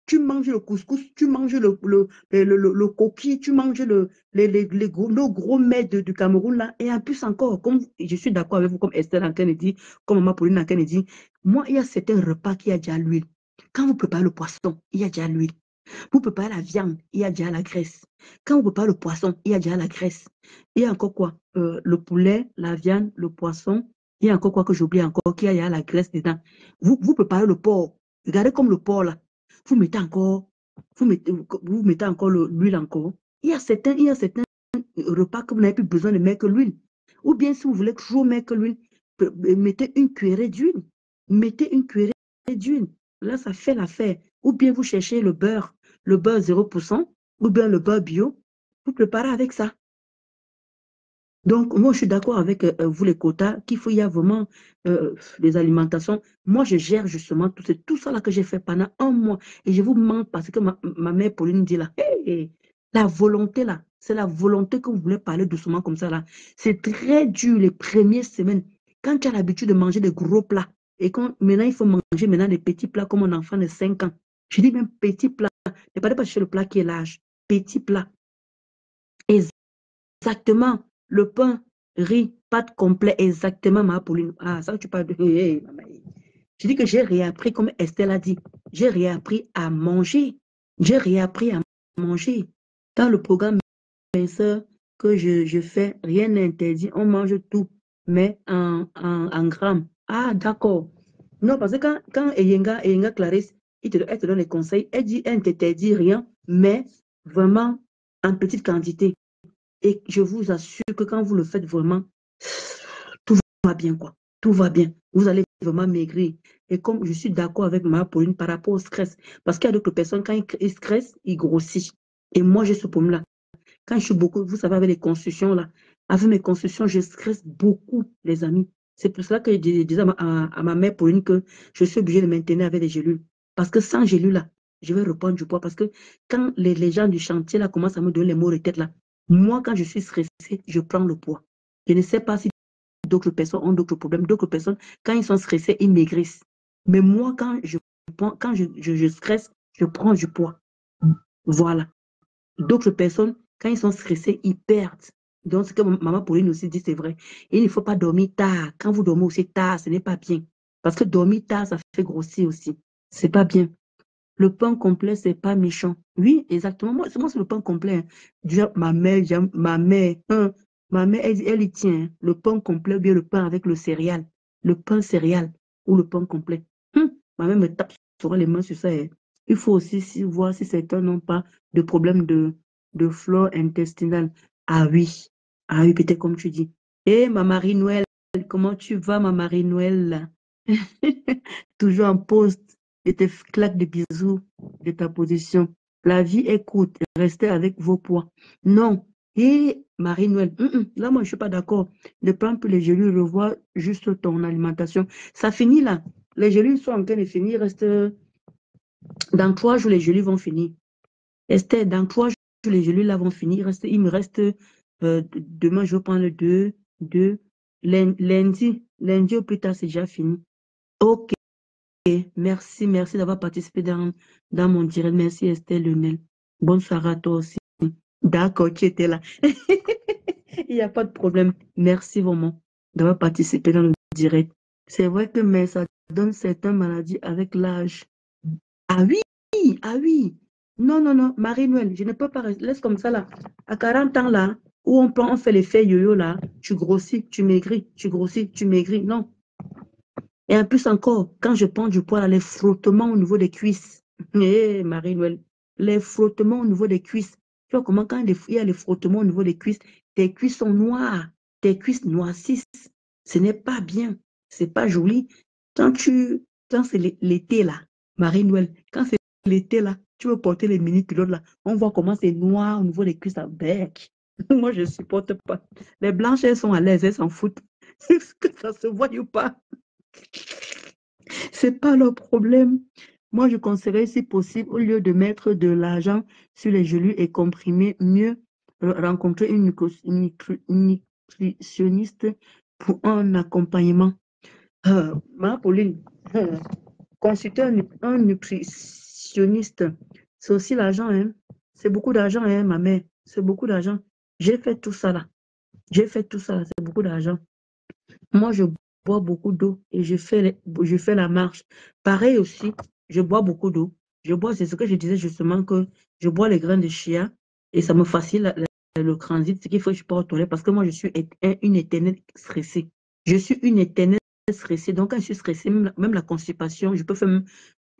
tu manges le couscous, tu manges le coquille, tu manges nos gros mets du Cameroun là. Et en plus encore, comme je suis d'accord avec vous, comme Estelle en train de dire, comme Maman Pauline en train de dire, moi, il y a certains repas qui a déjà l'huile. Quand vous préparez le poisson, il y a déjà l'huile. Vous préparez la viande, il y a déjà la graisse. Quand vous préparez le poisson, il y a déjà la graisse. Il y a encore quoi? Le poulet, la viande, le poisson. Il y a encore quoi que j'oublie encore, qu'il y a déjà la graisse dedans. Vous préparez le porc. Regardez comme le porc là. Vous mettez encore, vous mettez encore l'huile encore. Il y a certains repas que vous n'avez plus besoin de mettre que l'huile. Ou bien si vous voulez toujours mettre que l'huile, mettez une cuillerée d'huile. Mettez une cuillerée d'huile. Là, ça fait l'affaire. Ou bien vous cherchez le beurre 0%, ou bien le beurre bio. Vous préparez avec ça. Donc, moi, je suis d'accord avec vous, les quotas, il y a vraiment des alimentations. Moi, je gère justement tout ça là que j'ai fait pendant 1 mois. Et je vous mens parce que ma mère Pauline dit là, hey, la volonté là, c'est la volonté que vous voulez parler doucement comme ça là. C'est très dur les premières semaines. Quand tu as l'habitude de manger des gros plats, et quand maintenant il faut manger maintenant des petits plats comme un enfant de 5 ans. Je dis même petits plats. Ne parlez pas chercher le plat qui est large. Petits plats. Exactement. Le pain, riz, pâte complet, exactement, ma Pauline. Ah, ça, tu parles de... Hey, maman. Je dis que j'ai réappris, comme Estelle a dit, j'ai réappris à manger. J'ai réappris à manger. Dans le programme minceur que je fais, rien n'est interdit. On mange tout, mais en grammes. Ah, d'accord. Non, parce que quand Eyenga Clarisse, elle te donne les conseils, elle dit, elle ne t'interdit rien, mais vraiment en petite quantité. Et je vous assure que quand vous le faites vraiment, tout va bien, quoi. Tout va bien. Vous allez vraiment maigrir. Et comme je suis d'accord avec ma Pauline par rapport au stress, parce qu'il y a d'autres personnes, quand ils stressent, ils grossissent. Et moi, j'ai ce problème-là. Quand je suis beaucoup, vous savez, avec les constructions, là, avec mes constructions, je stresse beaucoup, les amis. C'est pour cela que je disais à ma mère Pauline que je suis obligée de maintenir avec des gélules. Parce que sans gélules, là, je vais reprendre du poids. Parce que quand les gens du chantier, là, commencent à me donner les maux de tête, là, moi, quand je suis stressée, je prends le poids. Je ne sais pas si d'autres personnes ont d'autres problèmes. D'autres personnes, quand ils sont stressés, ils maigrissent. Mais moi, quand je stresse, je prends du poids. Voilà. D'autres personnes, quand ils sont stressés, ils perdent. Donc, ce que maman Pauline aussi dit, c'est vrai. Il ne faut pas dormir tard. Quand vous dormez aussi tard, ce n'est pas bien. Parce que dormir tard, ça fait grossir aussi. C'est pas bien. Le pain complet, c'est pas méchant. Oui, exactement. Moi, c'est le pain complet. Hein. Déjà, ma mère, elle y tient. Hein. Le pain complet ou bien le pain avec le céréal. Le pain céréal ou le pain complet. Ma mère me tape sur les mains sur ça. Hein. Il faut aussi voir si certains n'ont pas de problème de flore intestinale. Ah oui. Ah oui, peut-être comme tu dis. Eh, ma Marie-Noël, comment tu vas, ma Marie-Noël? Toujours en poste. Je te claque des bisous de ta position. La vie est courte. Restez avec vos poids. Non. Et Marie-Noël, là, moi, je ne suis pas d'accord. Ne prends plus les gélules, revois juste ton alimentation. Ça finit là. Les gélules sont en train de finir. Il reste dans 3 jours, les gélules vont finir. Esther, dans 3 jours, les gélules là vont finir. Il me reste demain, je vais prendre le 2. Lundi au plus tard, c'est déjà fini. Ok. Merci d'avoir participé dans mon direct. Merci Esther Lionel. Bonne soirée à toi aussi. D'accord, tu étais là. Il n'y a pas de problème. Merci vraiment d'avoir participé dans le direct. C'est vrai que mais ça donne certaines maladies avec l'âge. Ah oui, ah oui. Non, Marie-Noël, je ne peux pas rester. Laisse comme ça là. À 40 ans là, où on fait l'effet yo-yo là, tu grossis, tu maigris, tu grossis, tu maigris. Non. Et en plus encore, quand je prends du poids, là, les frottements au niveau des cuisses. Marie-Noël, les frottements au niveau des cuisses. Tu vois comment quand il y a les frottements au niveau des cuisses, tes cuisses sont noires, tes cuisses noircissent. Ce n'est pas bien, c'est pas joli. Quand c'est l'été là, Marie-Noël, quand c'est l'été là, tu veux porter les mini-culottes là, on voit comment c'est noir au niveau des cuisses là. Bec. Moi, je ne supporte pas. Les blanches, elles sont à l'aise, elles s'en foutent. Est-ce que ça se voit ou pas? C'est pas leur problème. Moi, je conseillerais, si possible, au lieu de mettre de l'argent sur les gélules et comprimer, mieux rencontrer une nutritionniste pour un accompagnement. Pauline, consulter un nutritionniste, c'est aussi l'argent, hein. C'est beaucoup d'argent, hein, ma mère. C'est beaucoup d'argent. J'ai fait tout ça là. C'est beaucoup d'argent. Moi, je bois beaucoup d'eau et je fais la marche. Pareil aussi, je bois beaucoup d'eau. C'est ce que je disais justement, que je bois les grains de chia et ça me facilite le transit, ce qu'il faut que je peux tolérer parce que moi, je suis une éternelle stressée. Je suis une éternelle stressée. Donc, quand je suis stressée, même la constipation, je peux faire même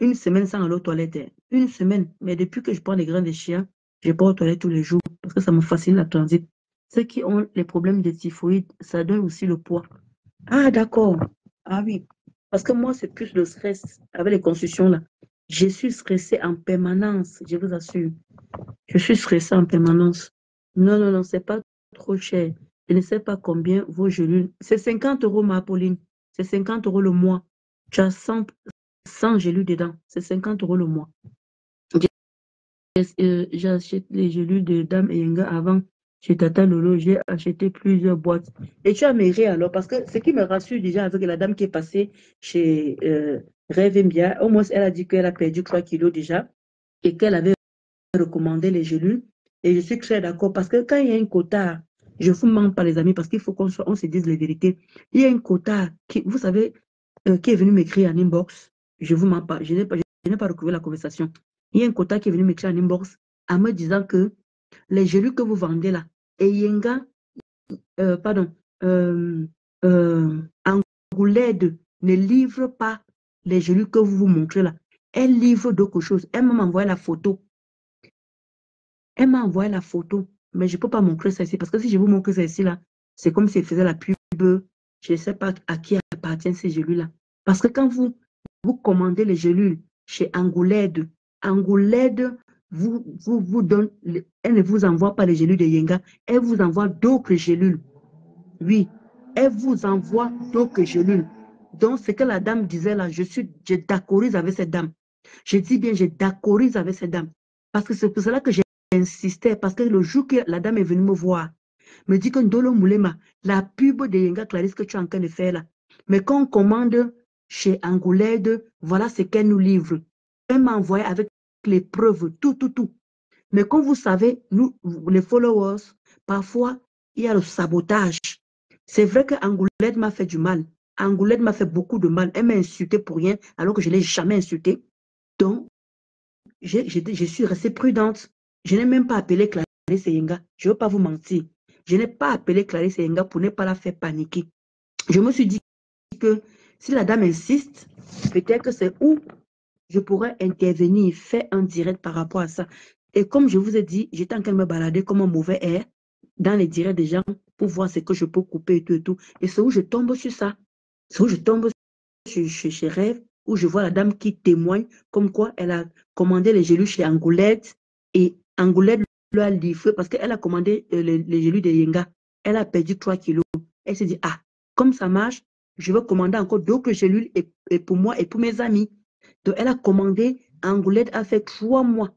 une semaine sans aller aux toilettes. Une semaine. Mais depuis que je prends les grains de chia, je peux aux toilettes tous les jours parce que ça me facilite la transit. Ceux qui ont les problèmes de typhoïde, ça donne aussi le poids. Ah, d'accord. Ah oui. Parce que moi, c'est plus le stress avec les constructions là. Je suis stressée en permanence, je vous assure. Je suis stressée en permanence. Non, c'est pas trop cher. Je ne sais pas combien vos gélules. C'est 50 € ma Pauline. C'est 50 € le mois. Tu as 100 gélules dedans. C'est 50 € le mois. J'achète les gélules de Dame et Yenga avant. Chez Tata Lolo, j'ai acheté plusieurs boîtes. Et tu as maigri alors, parce que ce qui me rassure déjà avec la dame qui est passée chez Rêve Mbia, au moins elle a dit qu'elle a perdu 3 kilos déjà et qu'elle avait recommandé les gélules. Et je suis très d'accord parce que quand il y a un quota, je ne vous mens pas les amis, parce qu'il faut qu'on se dise les vérités. Il y a un quota, vous savez, qui est venu m'écrire en inbox. Je ne vous mens pas, je n'ai pas recouvert la conversation. Il y a un quota qui est venu m'écrire en inbox en me disant que les gélules que vous vendez là, et Yenga, Angoulède ne livre pas les gélules que vous montrez là. Elle livre d'autres choses. Elle m'a envoyé la photo. Mais je ne peux pas montrer ça ici, parce que si je vous montre ça ici là, c'est comme si elle faisait la pub. Je ne sais pas à qui appartiennent ces gélules-là. Parce que quand vous commandez les gélules chez Angoulède, Angoulède vous donne, elle ne vous envoie pas les gélules de Yenga, elle vous envoie d'autres gélules. Oui, elle vous envoie d'autres gélules. Donc, ce que la dame disait là, je d'accordise avec cette dame. Je dis bien, je d'accordise avec cette dame. Parce que c'est pour cela que j'ai insisté, parce que le jour que la dame est venue me voir, me dit que Ndolo Moulema, la pub de Yenga Clarisse que tu es en train de faire là, mais quand on commande chez Angoulède, voilà ce qu'elle nous livre. Elle m'a envoyé avec les preuves, tout. Mais comme vous savez, nous, les followers, parfois, il y a le sabotage. C'est vrai que Angoulède m'a fait du mal. Angoulède m'a fait beaucoup de mal. Elle m'a insulté pour rien, alors que je ne l'ai jamais insulté. Donc, je suis restée prudente. Je n'ai même pas appelé Clarisse Yenga. Je ne veux pas vous mentir. Je n'ai pas appelé Clarisse Yenga pour ne pas la faire paniquer. Je me suis dit que si la dame insiste, peut-être que c'est où je pourrais intervenir, faire un direct par rapport à ça. Et comme je vous ai dit, j'étais en train de me balader comme un mauvais air dans les directs des gens pour voir ce que je peux couper et tout. Et c'est où je tombe sur ça. C'est où je tombe chez Rêve, où je vois la dame qui témoigne comme quoi elle a commandé les gélules chez Angoulède et Angoulède lui a livré parce qu'elle a commandé les gélules de Yenga. Elle a perdu 3 kilos. Elle s'est dit, ah, comme ça marche, je vais commander encore d'autres gélules et pour moi et pour mes amis. Donc, elle a commandé, Angoulède a fait 3 mois.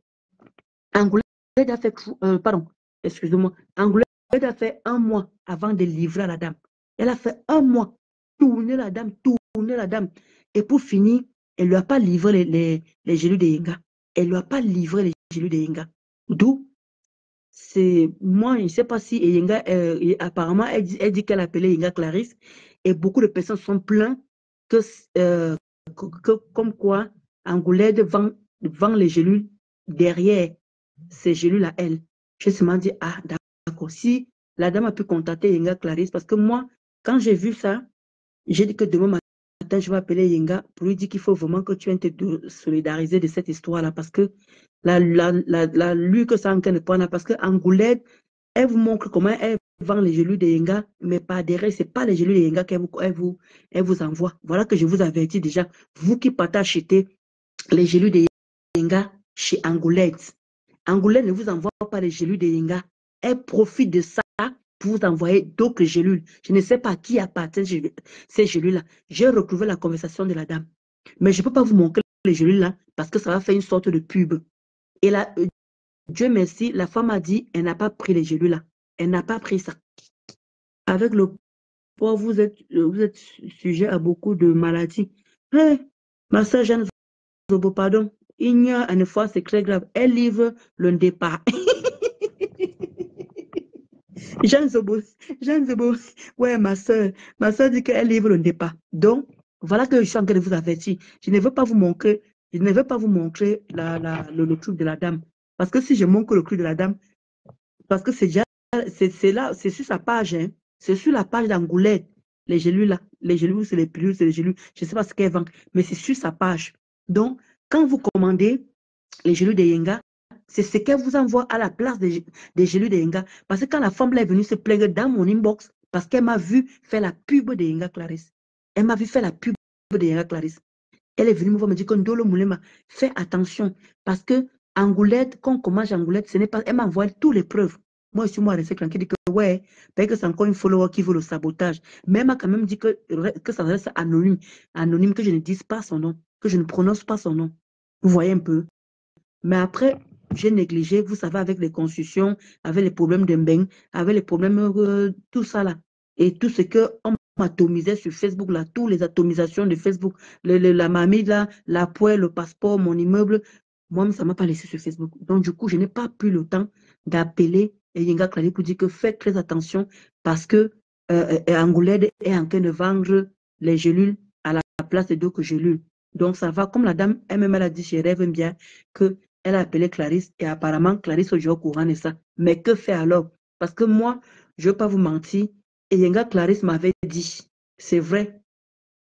Angoulède a fait, excusez-moi, Angoulède a fait 1 mois avant de livrer à la dame. Elle a fait 1 mois, tourner la dame. Et pour finir, elle ne lui a pas livré les gélules de Yenga. Elle ne lui a pas livré les gélules de Yenga. D'où, c'est, moi, je ne sais pas si Yenga, apparemment, elle dit qu'elle appelait Yenga Clarisse, et beaucoup de personnes sont plaintes que comme quoi Angoulède vend les gélules derrière ces gélules à elle. Je me suis dit, ah, d'accord, si la dame a pu contacter Yenga Clarisse, parce que moi, quand j'ai vu ça, j'ai dit que demain matin, je vais appeler Yenga pour lui dire qu'il faut vraiment que tu viennes te solidariser de cette histoire-là, parce que la lui que ça en train de prendre, parce que Angoulède, elle vous montre comment elle vend les gélules de Yenga, mais pas derrière, ce n'est pas les gélules de Yenga qu'elle vous envoie. Voilà que je vous avertis déjà, vous qui partez acheter les gélules de Yenga chez Angoulède. Angoulède ne vous envoie pas les gélules de Yenga. Elle profite de ça pour vous envoyer d'autres gélules. Je ne sais pas à qui appartiennent ces gélules-là. J'ai retrouvé la conversation de la dame. Mais je ne peux pas vous montrer les gélules-là parce que ça va faire une sorte de pub. Et là, Dieu merci, la femme a dit, elle n'a pas pris les gélules-là. Elle n'a pas pris ça. Avec le poids, vous êtes sujet à beaucoup de maladies. Hey, ma soeur Jeanne Zobo, pardon. Il y a une fois, c'est très grave. Elle livre le départ. Jeanne Zobo, ouais, ma soeur dit qu'elle livre le départ. Donc, voilà que je suis en train de vous avertir. Je ne veux pas vous montrer, le truc de la dame. Parce que si je montre le truc de la dame, parce que c'est déjà, c'est là, c'est sur sa page, hein. C'est sur la page d'Angoulède. Les gélules là, les gélules, c'est les pilules, c'est les gélules. Je ne sais pas ce qu'elle vend, mais c'est sur sa page. Donc, quand vous commandez les gélules de Yenga, c'est ce qu'elle vous envoie à la place des gélules de Yenga. Parce que quand la femme là est venue se plaindre dans mon inbox, parce qu'elle m'a vu faire la pub de Yenga Clarisse. Elle m'a vu faire la pub de Yenga Clarisse. Elle est venue me voir, me dire que Ndolo Moulema, fais attention. Parce que Angoulède, quand on commande Angoulède, ce n'est pas. Elle m'a envoyé toutes les preuves. Moi, je suis resté tranquille, dit que ouais, parce que c'est encore une follower qui veut le sabotage. Mais elle m'a quand même dit que ça reste anonyme, que je ne dise pas son nom, que je ne prononce pas son nom. Vous voyez un peu. Mais après, j'ai négligé, vous savez, avec les constructions, avec les problèmes de Mbeng, avec les problèmes, tout ça là. Et tout ce qu'on m'atomisait sur Facebook là, toutes les atomisations de Facebook, la mamie là, la poêle, le passeport, mon immeuble, moi, ça ne m'a pas laissé sur Facebook. Donc, du coup, je n'ai pas pris le temps d'appeler Yenga Clarisse pour dire que faites très attention parce que Angoulède est en train de vendre les gélules à la place de d'autres gélules. Donc, ça va, comme la dame elle-même, elle a dit chez Rêve bien qu'elle a appelé Clarisse et apparemment, Clarisse est au courant de ça. Mais que faire alors? Parce que moi, je ne veux pas vous mentir, et Yenga Clarisse m'avait dit, c'est vrai,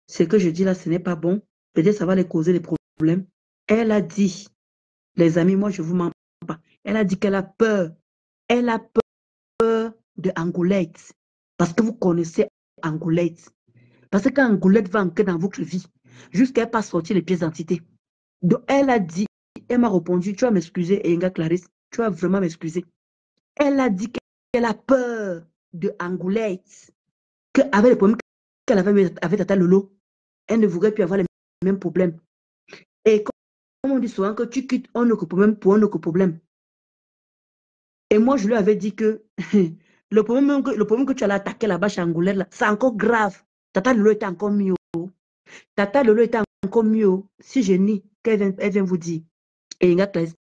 ce que je dis là, ce n'est pas bon, peut-être ça va les causer des problèmes. Elle a dit, les amis, moi, je ne vous mens pas, elle a dit qu'elle a peur de Angoulède, parce que vous connaissez Angoulède. Parce que quand Angoulette va entrer dans votre vie, jusqu'à elle pas sortir les pièces d'identité. Donc, elle a dit, elle m'a répondu, tu vas m'excuser, Enga Clarisse, tu vas vraiment m'excuser. Elle a dit qu'elle a peur de Angoulette, qu'avec les problèmes qu'elle avait avec Tata Lolo, elle ne voudrait plus avoir les mêmes problèmes. Et comme on dit souvent que tu quittes un autre problème pour un autre problème. Et moi, je lui avais dit que le problème que tu allais attaquer là-bas chez Angoulette, c'est encore grave. Tata Lolo était encore mieux. Tata Lolo était encore mieux. Si je nie, elle vient vous dire. Et Inga Clarisse,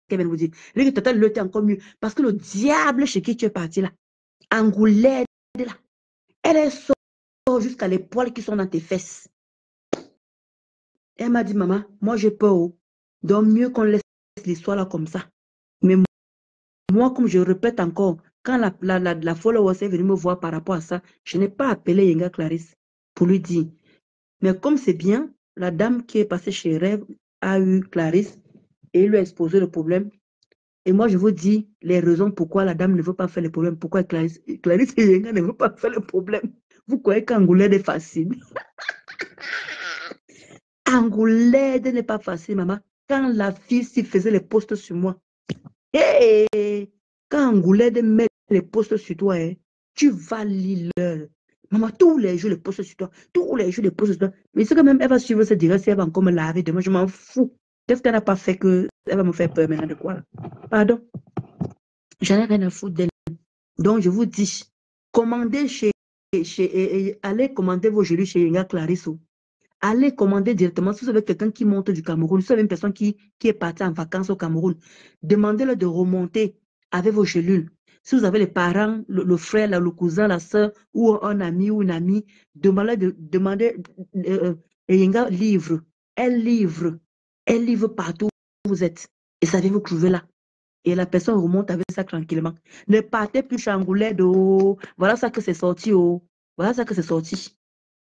qu'elle vient vous dire. Que Tata Lolo était encore mieux. Parce que le diable chez qui tu es parti là, Angoulette là, elle sort jusqu'à les poils qui sont dans tes fesses. Elle m'a dit, maman, moi j'ai peur. Donc mieux qu'on laisse l'histoire là comme ça. Mais moi, comme je répète encore, quand la follower est venue me voir par rapport à ça, je n'ai pas appelé Inga Clarisse pour lui dire. Mais comme c'est bien, la dame qui est passée chez Rêve a eu Clarisse et lui a exposé le problème. Et moi, je vous dis les raisons pourquoi la dame ne veut pas faire le problème. Pourquoi Clarisse et Yenga ne veulent pas faire le problème. Vous croyez qu'Angoulède est facile? Angoulède n'est pas facile, maman. Quand la fille s'y faisait les posts sur moi, hey, quand Angoulède met les posts sur toi, tu vas lire leur. Maman, tous les jours, les posts sur toi. Tous les jours, les posts sur toi. Mais c'est quand même, elle va suivre cette direction, elle va encore me laver demain. Je m'en fous. Qu'est-ce qu'elle n'a pas fait que elle va me faire peur maintenant de quoi là? Pardon. J'en ai rien à foutre d'elle. Donc, je vous dis, commandez allez commander vos gelées chez Yenga Clarisse. Allez commander directement. Si vous avez quelqu'un qui monte du Cameroun, si vous avez une personne qui est partie en vacances au Cameroun, demandez-leur de remonter avec vos gélules. Si vous avez les parents, le frère, le cousin, la soeur, ou un ami ou une amie, demandez Yenga livre. Elle livre partout où vous êtes. Et ça vient vous trouver là. Et la personne remonte avec ça tranquillement. Ne partez plus chez Angoulède. Oh. Voilà ça que c'est sorti. Oh. Voilà ça que c'est sorti.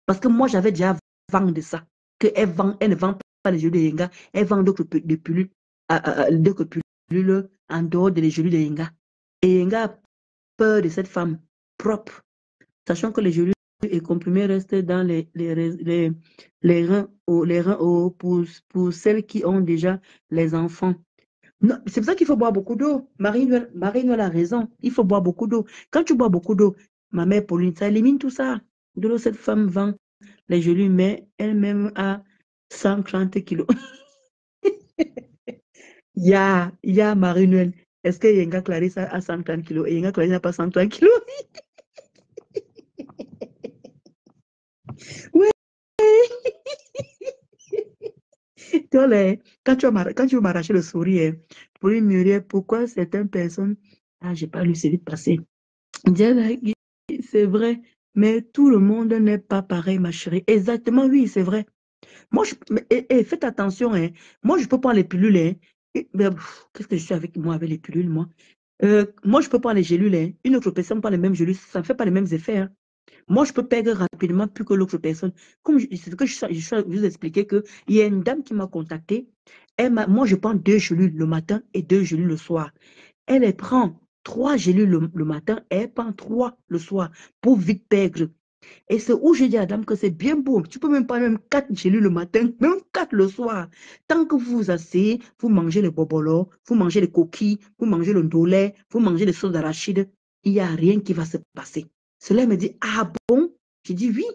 Parce que moi, j'avais déjà vent de ça. Elle ne vend pas les gelées de Yenga. Elle vend d'autres pilules en dehors des gelées de Yenga. Et Yenga a peur de cette femme propre. Sachant que les gelées et comprimés restent dans les reins pour celles qui ont déjà les enfants. C'est pour ça qu'il faut boire beaucoup d'eau. Marie-Noël a raison. Il faut boire beaucoup d'eau. Quand tu bois beaucoup d'eau, ma mère Pauline, ça élimine tout ça. De l'eau, cette femme vend les gelées, mais elle-même a 130 kilos. Il y a Marie-Noël. Est-ce que Yenga Clarisse a 130 kilos? Et Yenga Clarisse n'a pas 130 kilos. Oui. Quand tu veux m'arracher le sourire, pour lui mûrir, pourquoi certaines personnes... Ah, j'ai pas lu, c'est vite passé. C'est vrai, mais tout le monde n'est pas pareil, ma chérie. Exactement, oui, c'est vrai. Moi, faites attention, hein. Moi, je peux prendre les pilules, hein. Qu'est-ce que je suis avec les pilules, moi? Moi, je peux prendre les gélules, hein. Une autre personne prend les mêmes gélules, ça ne fait pas les mêmes effets, hein. Moi, je peux perdre rapidement plus que l'autre personne. Comme c'est ce que je vous expliquer qu'il y a une dame qui m'a contacté. Moi, je prends 2 gélules le matin et 2 gélules le soir. Elle prend 3 gélules le matin et elle prend 3 le soir pour vite perdre. Et c'est où j'ai dit à la dame que c'est bien beau. Tu peux même pas même 4 gélules le matin, même 4 le soir. Tant que vous vous asseyez, vous mangez les bobolos, vous mangez les coquilles, vous mangez le ndolé, vous mangez les sauces d'arachide, il n'y a rien qui va se passer. Cela me dit, ah bon? J'ai dit oui.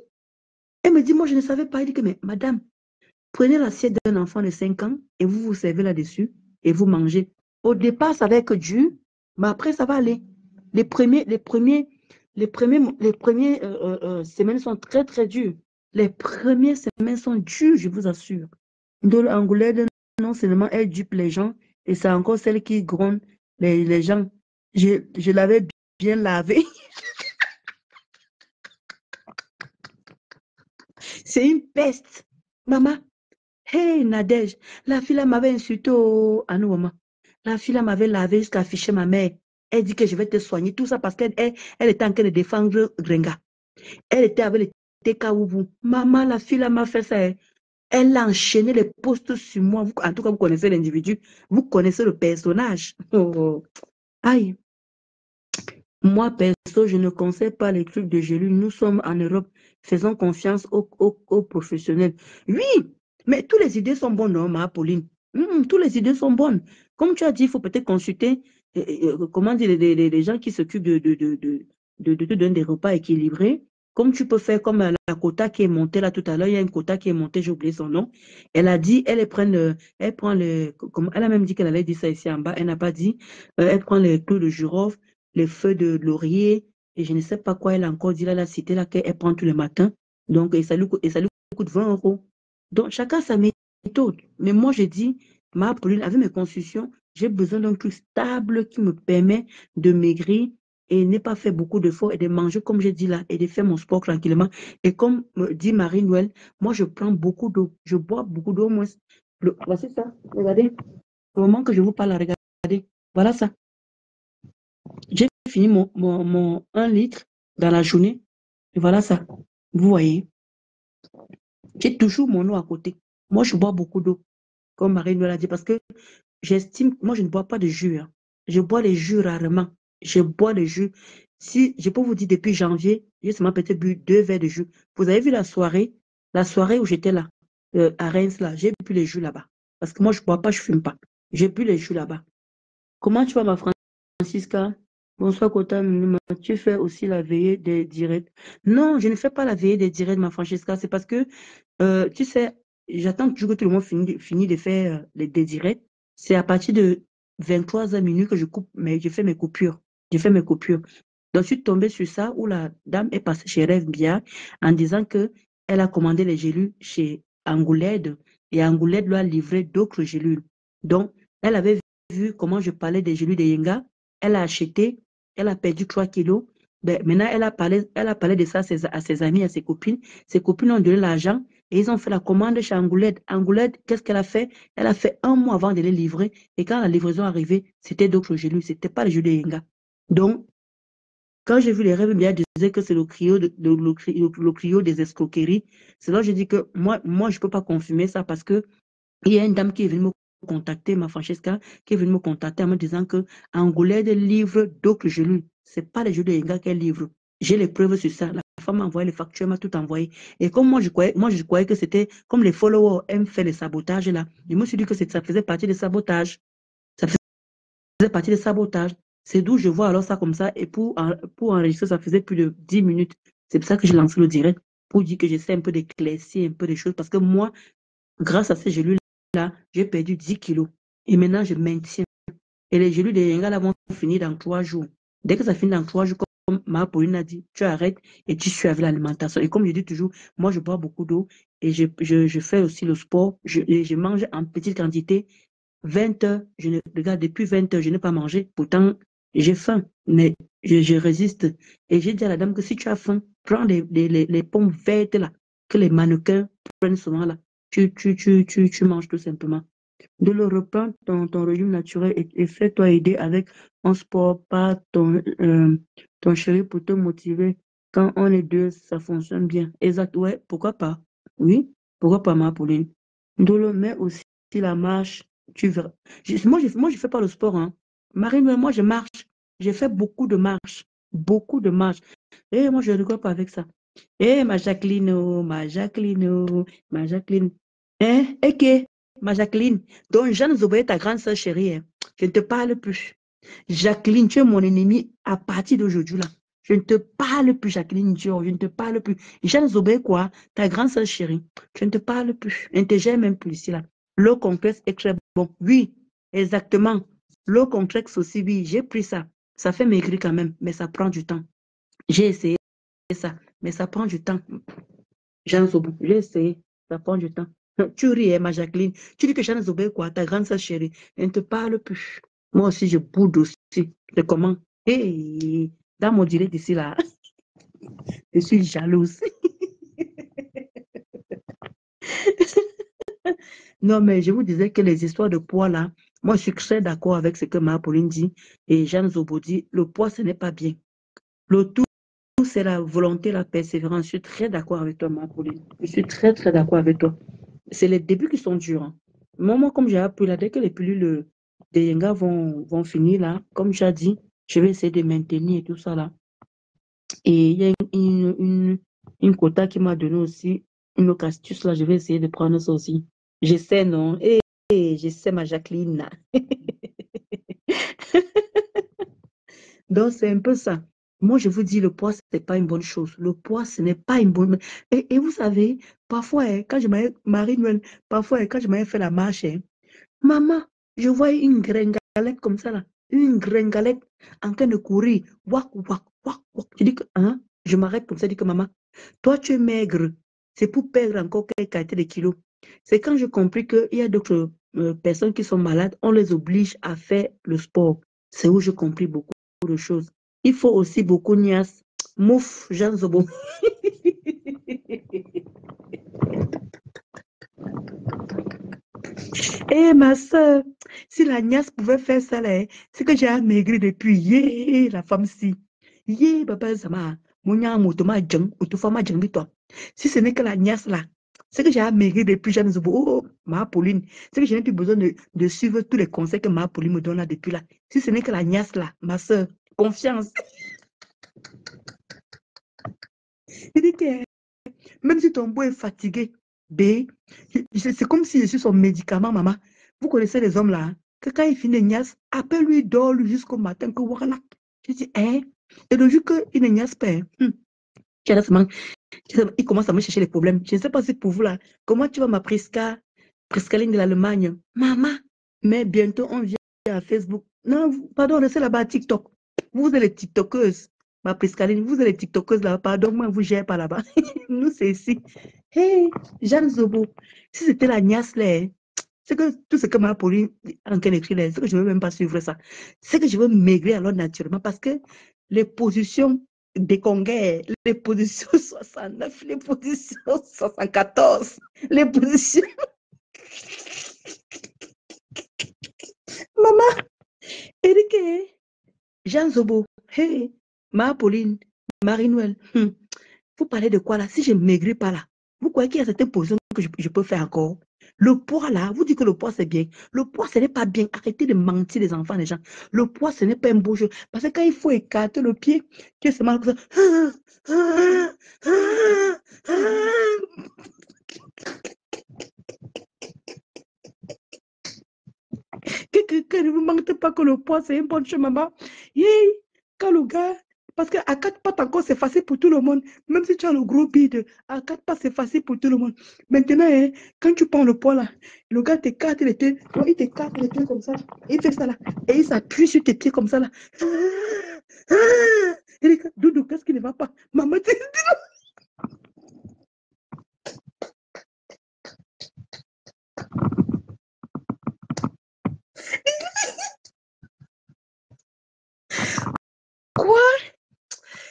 Elle me dit, moi je ne savais pas. Elle dit que, mais madame, prenez l'assiette d'un enfant de 5 ans et vous vous servez là-dessus et vous mangez. Au départ, ça va être dur, mais après, ça va aller. Les premières semaines sont très, très dures. Les premières semaines sont dures, je vous assure. Donc, l'Angoulède, non seulement elle dupe les gens, et c'est encore celle qui gronde les gens. Je l'avais bien lavé. C'est une peste. Maman, hey Nadège, la fille m'avait insulté à nous, maman. La fille m'avait lavé jusqu'à afficher ma mère. Elle dit que je vais te soigner. Tout ça parce qu'elle était en train de défendre Grenga. Elle était avec les TKOU. Maman, la fille m'a fait ça. Elle a enchaîné les postes sur moi. En tout cas, vous connaissez l'individu. Vous connaissez le personnage. Oh. Aïe. Moi, je ne conseille pas les trucs de gélules. Nous sommes en Europe. Faisons confiance aux professionnels. Oui, mais toutes les idées sont bonnes, non, ma Pauline? Toutes les idées sont bonnes. Comme tu as dit, il faut peut-être consulter, comment dire, les gens qui s'occupent de te donner des repas équilibrés. Comme tu peux faire comme la quota qui est montée là tout à l'heure, il y a une quota qui est montée, j'ai oublié son nom. Elle a dit, elle prend elle a même dit qu'elle allait dire ça ici en bas, elle n'a pas dit, elle prend les clous de girofle, les feuilles de laurier, et je ne sais pas quoi elle a encore dit là, la cité là, qu'elle prend tous les matins. Donc, et ça lui coûte 20 €. Donc, chacun sa méthode. Mais moi, j'ai dit, ma Pauline, avec mes constructions, j'ai besoin d'un truc stable qui me permet de maigrir et ne pas faire beaucoup d'efforts et de manger, comme j'ai dit là, et de faire mon sport tranquillement. Et comme me dit Marie-Noël, moi, je prends beaucoup d'eau. Je bois beaucoup d'eau, moins. Voici ça, regardez. Au moment que je vous parle, regardez. Voilà ça. J'ai fini mon 1 litre dans la journée. Et voilà ça. Vous voyez. J'ai toujours mon eau à côté. Moi, je bois beaucoup d'eau, comme Marie-Noël a dit, parce que j'estime, moi, je ne bois pas de jus. Hein. Je bois les jus rarement. Je bois les jus. Si, je peux vous dire, depuis janvier, j'ai seulement peut-être bu 2 verres de jus. Vous avez vu la soirée où j'étais là, à Reims, là, j'ai bu les jus là-bas. Parce que moi, je ne bois pas, je ne fume pas. J'ai bu les jus là-bas. Comment tu vas, ma Francisca? Bonsoir, Kota. Tu fais aussi la veillée des directs. Non, je ne fais pas la veillée des directs, ma Francisca. C'est parce que, tu sais, j'attends toujours que tout le monde finisse de faire des directs. C'est à partir de 23h minuit que je fais mes coupures. Je fais mes coupures. Donc, je suis tombée sur ça où la dame est passée chez Rêve Bia en disant que elle a commandé les gélules chez Angoulède et Angoulède lui a livré d'autres gélules. Donc, elle avait vu comment je parlais des gélules de Yenga. Elle a acheté, elle a perdu 3 kilos. Ben, maintenant, elle a parlé de ça à ses amis, à ses copines. Ses copines ont donné l'argent et ils ont fait la commande chez Angoulède. Angoulède, qu'est-ce qu'elle a fait? Elle a fait 1 mois avant de les livrer. Et quand la livraison est arrivée, c'était d'autres gélules. C'était pas les gélules de Yenga. Donc, quand j'ai vu les rêves, bien disait que c'est le cryo des escroqueries. C'est là que je dis que moi, je ne peux pas confirmer ça parce que il y a une dame qui est venue me contacter, ma Francesca, qui est venue me contacter en me disant que Angoulède livre d'autres gélules. Ce n'est pas les gélules de Yenga qu'elle livre. J'ai les preuves sur ça. La femme m'a envoyé les factures, m'a tout envoyé. Et comme moi, je croyais que c'était comme les followers aiment faire les sabotages là. Je me suis dit que ça faisait partie des sabotages. Ça faisait partie des sabotages. C'est d'où je vois alors ça comme ça. Et pour enregistrer, ça faisait plus de 10 minutes. C'est pour ça que j'ai lancé le direct. Pour dire que j'essaie un peu d'éclaircir un peu des choses. Parce que moi, grâce à ces gélules-là, j'ai perdu 10 kilos. Et maintenant, je maintiens. Et les gélules de Yenga là vont finir dans 3 jours. Dès que ça finit dans 3 jours, comme ma Pauline a dit, tu arrêtes et tu suis avec l'alimentation. Et comme je dis toujours, moi, je bois beaucoup d'eau et je fais aussi le sport. Je mange en petite quantité. 20 heures, regarde, depuis 20 heures, je n'ai pas mangé. Pourtant, j'ai faim, mais je résiste. Et j'ai dit à la dame que si tu as faim, prends les pommes vertes là, que les mannequins prennent souvent là. Tu manges tout simplement. De le reprendre ton régime naturel et fais-toi aider avec un sport, pas ton chéri pour te motiver. Quand on est deux, ça fonctionne bien. Exact, ouais, pourquoi pas? Oui, pourquoi pas, ma Pauline? De le met aussi la marche, tu verras. Moi, je fais pas le sport, hein. Marine, moi, je marche. J'ai fait beaucoup de marches. Beaucoup de marches. Et moi, je ne rigole pas avec ça. Eh, ma Jacqueline, oh, ma Jacqueline, oh, ma Jacqueline. Hein? Ok, ma Jacqueline. Donc, Jeanne Zoboye, ta grande sœur chérie, hein. Je ne te parle plus. Jacqueline, tu es mon ennemi à partir d'aujourd'hui, là. Je ne te parle plus, Jacqueline Dior. Je ne te parle plus. Jeanne Zoboye, quoi? Ta grande sœur chérie. Je ne te parle plus. Je ne te gère même plus ici, là. L'eau complexe est très bon. Oui, exactement. L'eau complexe aussi, oui, j'ai pris ça. Ça fait maigrir quand même, mais ça prend du temps. J'ai essayé ça, mais ça prend du temps. Jeanne Zobé, j'ai essayé, ça prend du temps. Tu ris, hein, ma Jacqueline. Tu dis que Jeanne Zobé, quoi, ta grande sœur chérie, elle ne te parle plus. Moi aussi, je boude aussi. C'est comment? Hey, dans mon direct ici, là, je suis jalouse. Non, mais je vous disais que les histoires de poids, là, moi, je suis très d'accord avec ce que Pauline dit et Jeanne Zobo dit. Le poids, ce n'est pas bien. Le tout, c'est la volonté, la persévérance. Je suis très d'accord avec toi, Pauline. Je suis très, très d'accord avec toi. C'est les débuts qui sont durs. Hein. Moi, comme j'ai appris là, dès que les pilules de Yenga vont finir là, comme j'ai dit, je vais essayer de maintenir et tout ça là. Et il y a une quota qui m'a donné aussi une autre astuce là. Je vais essayer de prendre ça aussi. J'essaie, non? J'essaie, ma Jacqueline. Donc, c'est un peu ça. Moi, je vous dis, le poids, ce n'est pas une bonne chose. Le poids, ce n'est pas une bonne... Et vous savez, parfois, quand je m'avais... Marie-Noël, parfois, quand je m'avais fait la marche, maman, je vois une gringalette comme ça, là. Une gringalette en train de courir. Wak, wak, wak, wak. Je dis que, hein? Je m'arrête comme ça, je dis que, maman, toi, tu es maigre. C'est pour perdre encore quelques quantité de kilos. C'est quand j'ai compris qu'il y a d'autres personnes qui sont malades, on les oblige à faire le sport. C'est où j'ai compris beaucoup de choses. Il faut aussi beaucoup niasse. Mouf, Jean Zobo. Eh ma soeur, si la niasse pouvait faire ça, là, c'est que j'ai amaigri depuis. Yé, la femme-ci. Yé, papa, ça m'a. Si ce n'est que la niasse là, c'est que j'ai amaigri depuis Jean Zobo. Oh, ma Pauline. C'est que je n'ai plus besoin de suivre tous les conseils que ma Pauline me donne là depuis là. Si ce n'est que la niasse là, ma soeur, confiance. Il dit que même si ton beau est fatigué, B, c'est comme si je suis son médicament, maman. Vous connaissez les hommes là, hein, que quand il finit de niasse, appelle-lui, dors-lui jusqu'au matin, que voilà. Je dis, hein? Et le jour qu'il ne niasse pas, il commence à me chercher les problèmes. Je ne sais pas si pour vous là, comment tu vas ma Prescaline de l'Allemagne? Maman, mais bientôt on vient à Facebook. Non, pardon, restez là-bas à TikTok. Vous êtes les TikTokeuses. Ma Prescaline, vous êtes les TikTokeuses là-bas. Pardon, moi, vous gérez pas là-bas. Nous, c'est ici. Hey, Jeanne Zobo, si c'était la niasse là, hein, c'est que tout ce que m'a Pauline en train d'écrire là, c'est que je ne veux même pas suivre ça. C'est que je veux maigrir alors naturellement parce que les positions des conguets, les positions 69, les positions 74, les positions... Maman, Eric, Jean Zobo, hey, ma Pauline, Marie-Noël, vous parlez de quoi là? Si je ne maigris pas là, vous croyez qu'il y a certaines positions que je peux faire encore? Le poids là, vous dites que le poids c'est bien. Le poids ce n'est pas bien. Arrêtez de mentir les enfants, les gens. Le poids ce n'est pas un beau jeu. Parce que quand il faut écarter le pied, que c'est mal comme ça. Que ne vous mentez pas que le poids c'est une bonne chose, maman. Yeah, quand le gars, parce qu'à 4 pattes encore c'est facile pour tout le monde. Même si tu as le gros bide, à 4 pattes c'est facile pour tout le monde. Maintenant, hein, quand tu prends le poids là, le gars t'écarte les pieds, il t'écarte les pieds comme ça, il fait ça là, et il s'appuie sur tes pieds comme ça là. Et les gars, Doudou, qu'est-ce qui ne va pas? Maman, quoi?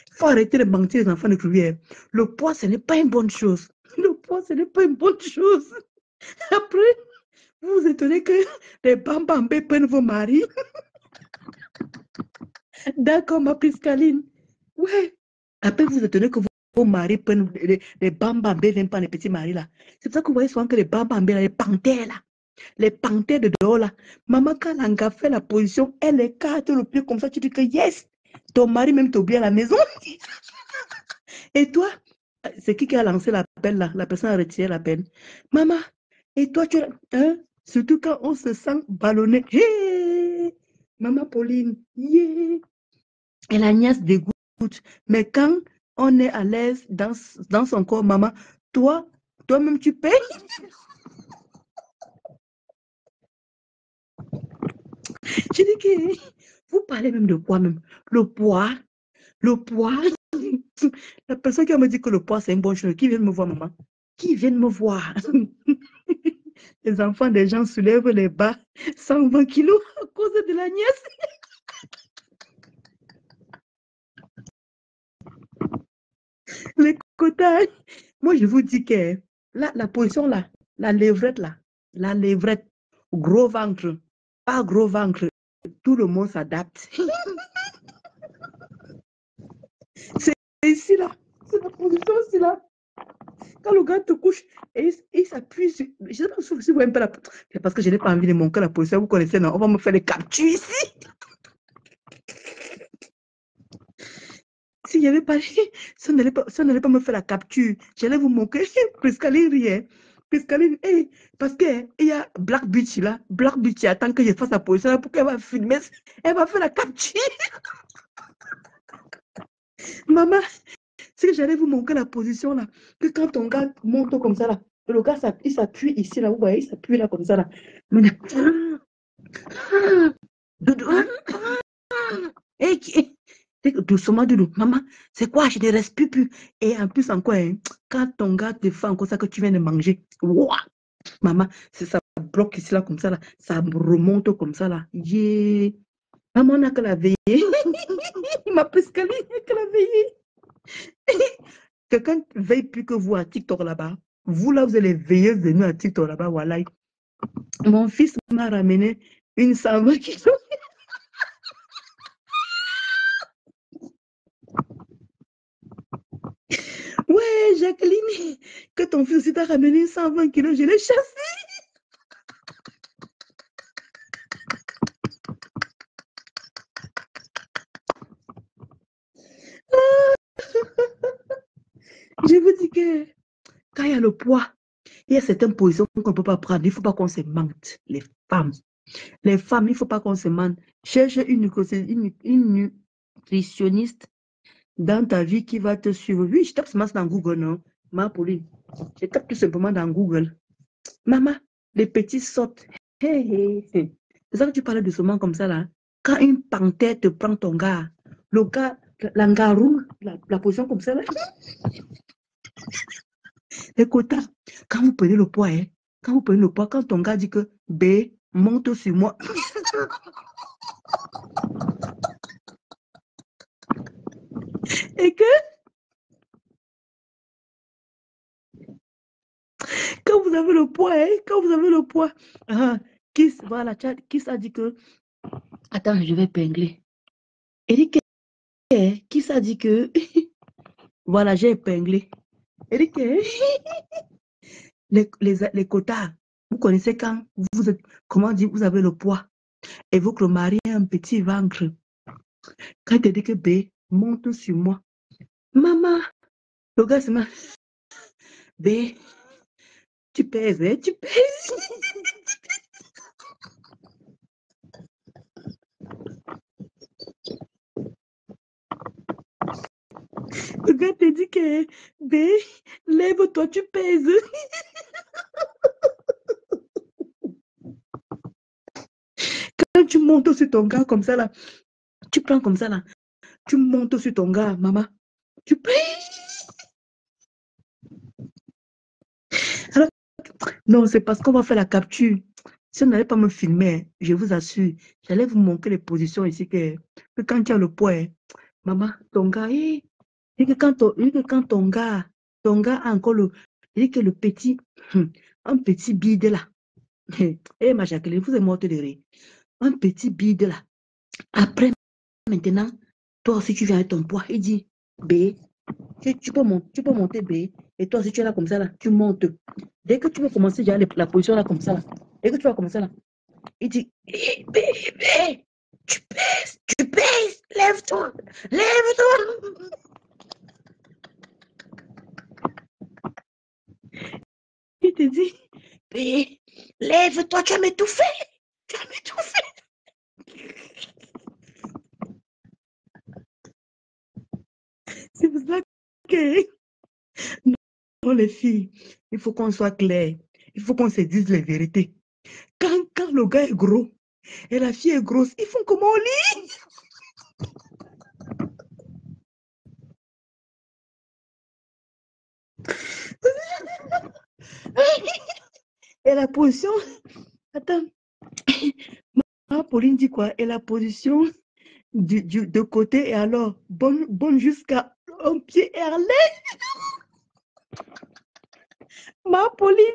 Il faut arrêter de mentir les enfants de crier. Le poids, ce n'est pas une bonne chose. Le poids, ce n'est pas une bonne chose. Après, vous vous étonnez que les bambambés prennent vos maris. D'accord, ma Priscaline. Ouais. Après, vous vous étonnez que vos maris prennent les bambambés, viennent pas les petits maris là. C'est pour ça que vous voyez souvent que les bambambés, les panthères là, les panthères de dehors là. Maman, quand l'anga fait la position, elle écarte le pied comme ça, tu dis que yes, ton mari même t'oublie à la maison. Et toi, c'est qui a lancé l'appel là? La personne a retiré l'appel. Maman, et toi, hein? Surtout quand on se sent ballonné. Hey! Maman Pauline, yeah! Et la nièce dégoûte. Mais quand on est à l'aise dans son corps, maman, toi-même tu payes. Je dis que vous parlez même de quoi même? Le poids. La personne qui me dit que le poids c'est une bonne chose, qui vient me voir, maman? Qui vient me voir? Les enfants des gens soulèvent les bas 120 kilos à cause de la nièce. Les quotas. Moi, je vous dis que la position là, la levrette, gros ventre, pas gros ventre, tout le monde s'adapte. C'est ici là, c'est la position ici là. Quand le gars te couche et il s'appuie sur... Je ne sais pas si vous aimez pas la... C'est parce que je n'ai pas envie de montrer la position. Vous connaissez, non? On va me faire des captures ici. S'il n'y avait pas, si on n'allait pas me faire la capture, j'allais vous montrer. Priscaline riait. Priscaline, parce qu'il y a Black Beach là. Black Beach attend que je fasse la position là pour qu'elle va filmer. Elle va faire la capture. Maman, c'est que j'allais vous montrer la position là. Que quand ton gars monte comme ça là, le gars il s'appuie ici là, vous voyez, il s'appuie là comme ça là. Doucement, Doudou. Maman, c'est quoi? Je ne respire plus. Et en plus, encore, hein, quand ton gars te fait encore ça que tu viens de manger, wow, maman, ça bloque ici là comme ça là, ça me remonte comme ça là. Yeah. Maman n'a que la veillée. Il m'a presque que la veillée. Quelqu'un veille plus que vous à TikTok là-bas. Vous là, vous allez veiller de nous à TikTok là-bas. Voilà. Mon fils m'a ramené une 120 kilos. Ouais, Jacqueline, que ton fils aussi t'a ramené 120 kilos, je l'ai chassé. Je vous dis que quand il y a le poids, il y a certaines positions qu'on ne peut pas prendre. Il ne faut pas qu'on se mente, les femmes. Les femmes, il ne faut pas qu'on se mente. Cherche une nutritionniste dans ta vie qui va te suivre. Oui, je tape seulement dans Google, non? Ma Pauline, je tape tout simplement dans Google. Maman, les petits sautent. Hey. C'est ça que tu parlais de ce moment comme ça, là. Quand une panthère te prend ton gars, le gars, l'angarou, la position comme ça, là. Les quotas, quand vous prenez le poids, hein, quand ton gars dit que B, monte sur moi. Et que quand vous avez le poids, Kiss, voilà, Kiss a dit que, attends, je vais épingler. Eric, Kiss a dit que, voilà, j'ai épinglé. Eric, les quotas, vous connaissez quand vous êtes, comment dire, vous avez le poids et votre mari a un petit ventre. Quand il te dit que B, monte sur moi. Maman, le gars se met, B, tu pèses, hein, tu pèses. Le gars te dit que, B, lève-toi, tu pèses. Quand tu montes sur ton gars comme ça, là, tu prends comme ça, là, tu montes sur ton gars, maman, tu pèses. Alors, non, c'est parce qu'on va faire la capture. Si on n'allait pas me filmer, je vous assure, j'allais vous montrer les positions ici que quand tu as le poids, maman, ton gars, et que quand ton gars a encore que le petit, un petit bide là. Ma Jacqueline, vous êtes morte de rire. Un petit bide là. Après, maintenant, toi aussi tu viens avec ton poids. Il dit, B, tu peux monter B. Et toi, si tu es là comme ça, là, tu montes. Dès que tu vas commencer déjà la position là comme ça, là, dès que tu vas commencer là, il dit, B, tu pèses, lève-toi. Il te dit, B, lève-toi, tu vas m'étouffer. C'est pour ça que, non, les filles, il faut qu'on soit clair. Il faut qu'on se dise les vérités. Quand le gars est gros et la fille est grosse, ils font comment au lit? Et la position, attends, Pauline dit quoi? Et la position de côté et alors, bonne jusqu'à un pied erlé. Ma Pauline,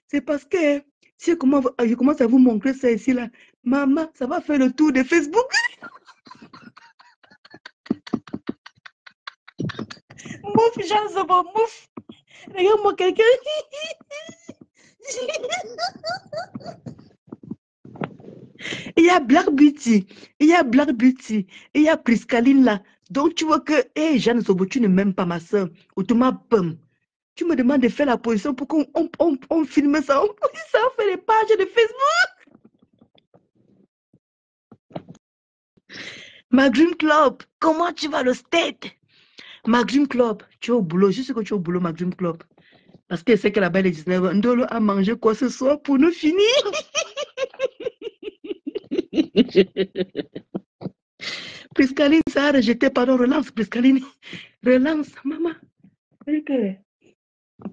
c'est parce que si je commence à vous montrer ça ici là, maman, ça va faire le tour de Facebook. Mouf, j'en mouf. Regarde-moi quelqu'un. Il y a Black Beauty, il y a Priscaline là. Donc, tu vois que, hé, Jeanne Zobo, tu ne m'aimes pas, ma soeur. Autrement, tu me demandes de faire la position pour qu'on filme ça. On fait les pages de Facebook. Ma Dream Club, comment tu vas le state? Ma Dream Club, tu es au boulot. Je sais que tu es au boulot, ma Dream Club. Parce que c'est que là-bas, il est 19h. Ndolo a mangé quoi ce soir pour nous finir? Priscaline, ça a rejeté, pardon, relance, Priscaline. Relance, maman.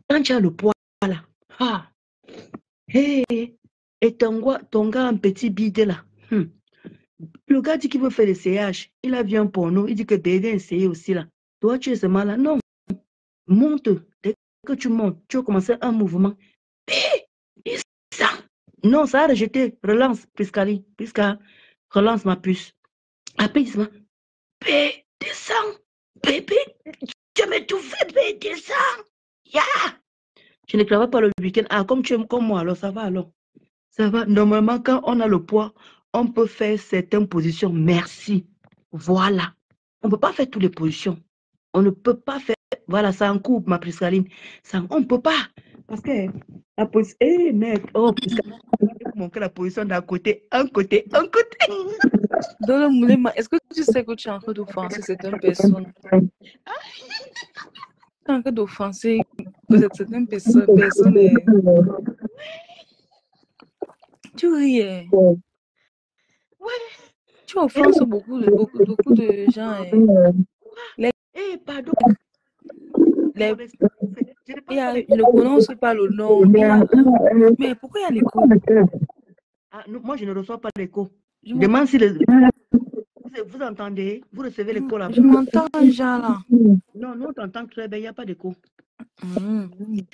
Quand tu as le poids, là. Ah. Hey. Et ton gars, un petit bide là. Le gars dit qu'il veut faire le CH. Il a vu un porno. Il dit que bébé essayer aussi là. Toi, tu es seulement là. Non. Monte. Dès que tu montes, tu vas commencer un mouvement. Ça. Non, ça a rejeté. Relance, Priscaline. Prisca, relance ma puce. Après, il dit, Bé, descends. Bébé, tu m'as tout fait, bé, descends. Ya. Je ne travaille pas le week-end. Ah, comme tu aimes comme moi, alors ça va alors. Ça va. Normalement, quand on a le poids, on peut faire certaines positions. Merci. Voilà. On ne peut pas faire toutes les positions. On ne peut pas faire. Voilà, ça en coupe, ma Priscaline. On ne peut pas. Parce que la position. Eh, mec. Oh, Priscaline. La position d'un côté, un côté. Dans le moulin, est-ce que tu sais que tu es en train d'offenser certaines personnes? Tu es en train d'offenser certaines personnes. Tu ris. Ouais. Tu offenses beaucoup de gens. Pardon. Il ne prononce pas le nom. Mais pourquoi il y a l'écho? Ah, non, moi, je ne reçois pas l'écho. Demande si vous entendez, vous recevez l'écho là. Je m'entends déjà là. Non, nous on t'entend très bien, il n'y a pas d'écho. Il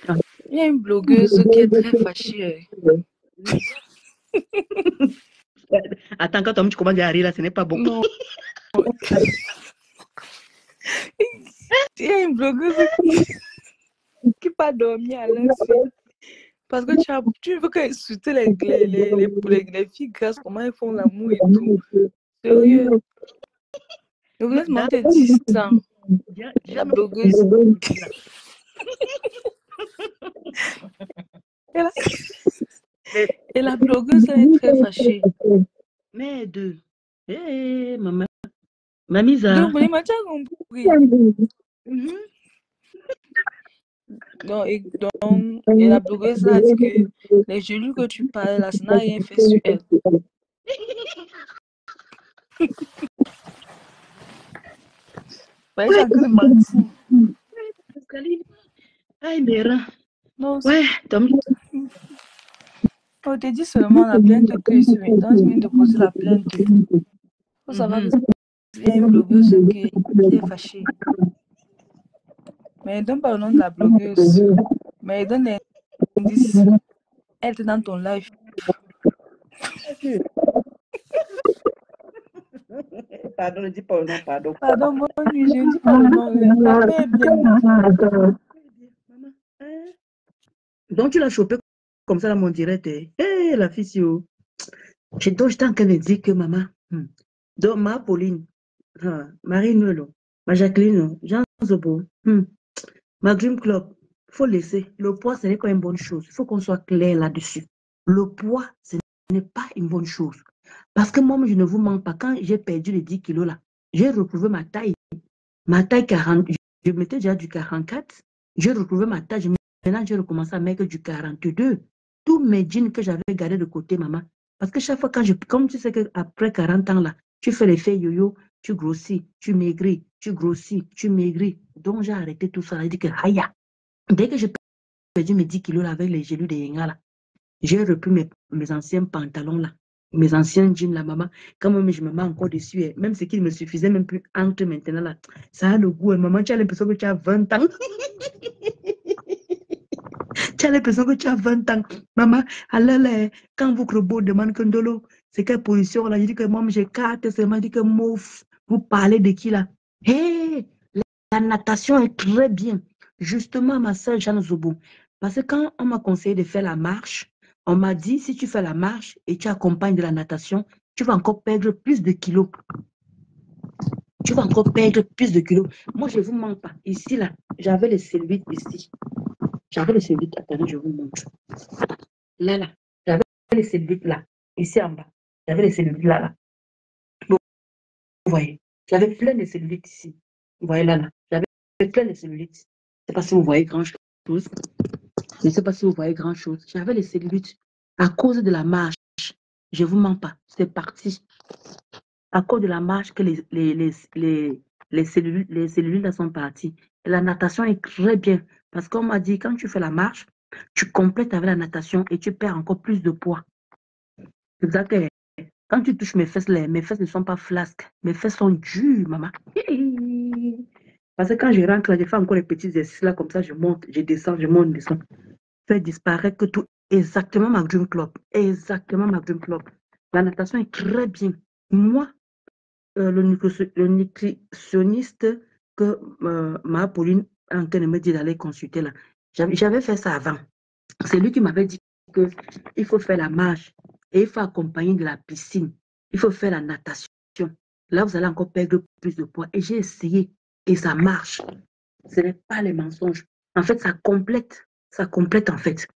y a une blogueuse qui est très fâchée. Attends, quand tu commences à rire là, ce n'est pas bon. Non. Il y a une blogueuse qui pas dormir à l'insu. Parce que tu veux insulter les filles grasses, comment elles font l'amour et tout. Sérieux. Le blogueuse m'a dit 10 ans. La blogueuse. Et la blogueuse est très fâchée. Mais maman. Mamisa. Donc, vous m'avez compris. Donc, et la blogueuse a dit que les gelus que tu parles là, ça n'a rien fait sur elle. Ouais, j'ai un peu de mentir. Aïe, Béra. Non, ouais, Tom. On te dit seulement la plainte que je suis maintenant, je viens de poser la plainte. Faut savoir que il y a une blogueuse qui est fâchée. Mais donne pas le nom de la blogueuse. Mais donne les indices. Elle était dans ton live. Pardon, ne dis pas le nom, pardon. Pardon, moi, je ne dis pas le nom. Donc, tu l'as chopé comme ça dans mon direct. La fille, donc, j'étais en train de dire que maman. Donc, ma Pauline, Marie-Noël, ma Jacqueline, Jean Zobo, ma Dream Club, il faut laisser. Le poids, ce n'est pas une bonne chose. Il faut qu'on soit clair là-dessus. Le poids, ce n'est pas une bonne chose. Parce que moi, je ne vous mens pas. Quand j'ai perdu les 10 kilos là, j'ai retrouvé ma taille. Ma taille 40, je mettais déjà du 44. J'ai retrouvé ma taille. Maintenant, j'ai recommencé à mettre du 42. Tous mes jeans que j'avais gardés de côté, maman. Parce que chaque fois, comme tu sais qu'après 40 ans là, tu fais l'effet yo-yo, tu grossis, tu maigris, tu grossis, tu maigris. Donc, j'ai arrêté tout ça. J'ai dit que, aïe, dès que j'ai perdu mes 10 kilos là, avec les gelus de Yenga là, j'ai repris mes anciens pantalons là, mes anciens jeans là, maman. Quand même, je me mets encore dessus, même ce qui me suffisait même plus entre maintenant là, ça a le goût. Maman, tu as l'impression que tu as 20 ans. Tu as l'impression que tu as 20 ans. Maman, alors, quand votre beau demande que Ndolo, c'est quelle position là? Je dis que moi, j'ai 4, seulement dit que mouf, vous parlez de qui là? Hé, la natation est très bien. Justement, ma soeur Jeanne Zobo. Parce que quand on m'a conseillé de faire la marche, on m'a dit, si tu fais la marche et tu accompagnes de la natation, tu vas encore perdre plus de kilos. tu vas encore perdre plus de kilos. Moi, je ne vous mens pas. Ici, là, j'avais les cellulites ici. J'avais les cellulites. Attendez, je vous montre. Là, là. J'avais les cellulites là. Ici en bas. J'avais les cellulites là, là. Vous voyez. J'avais plein de cellulites ici. Vous voyez là, là. J'avais plein de cellulites. Je ne sais pas si vous voyez grand chose. Je ne sais pas si vous voyez grand chose. J'avais les cellulites à cause de la marche. Je ne vous mens pas. C'est parti. À cause de la marche que les cellules là sont parties. Et la natation est très bien. Parce qu'on m'a dit, quand tu fais la marche, tu complètes avec la natation et tu perds encore plus de poids. C'est ça que quand tu touches mes fesses, mes fesses ne sont pas flasques. Mes fesses sont dures, maman. Parce que quand je rentre là, je fais encore les petits exercices là, comme ça, je monte, je descends, je monte, je descends. Fait disparaître que tout. Exactement ma dream club. Exactement ma dream club. La natation est très bien. Moi, le nutritionniste que ma Pauline est en train de me dire d'aller consulter là, j'avais fait ça avant. C'est lui qui m'avait dit qu'il faut faire la marche et il faut accompagner de la piscine. Il faut faire la natation. Là, vous allez encore perdre plus de poids. Et j'ai essayé et ça marche. Ce n'est pas les mensonges. En fait, ça complète. Ça complète en fait.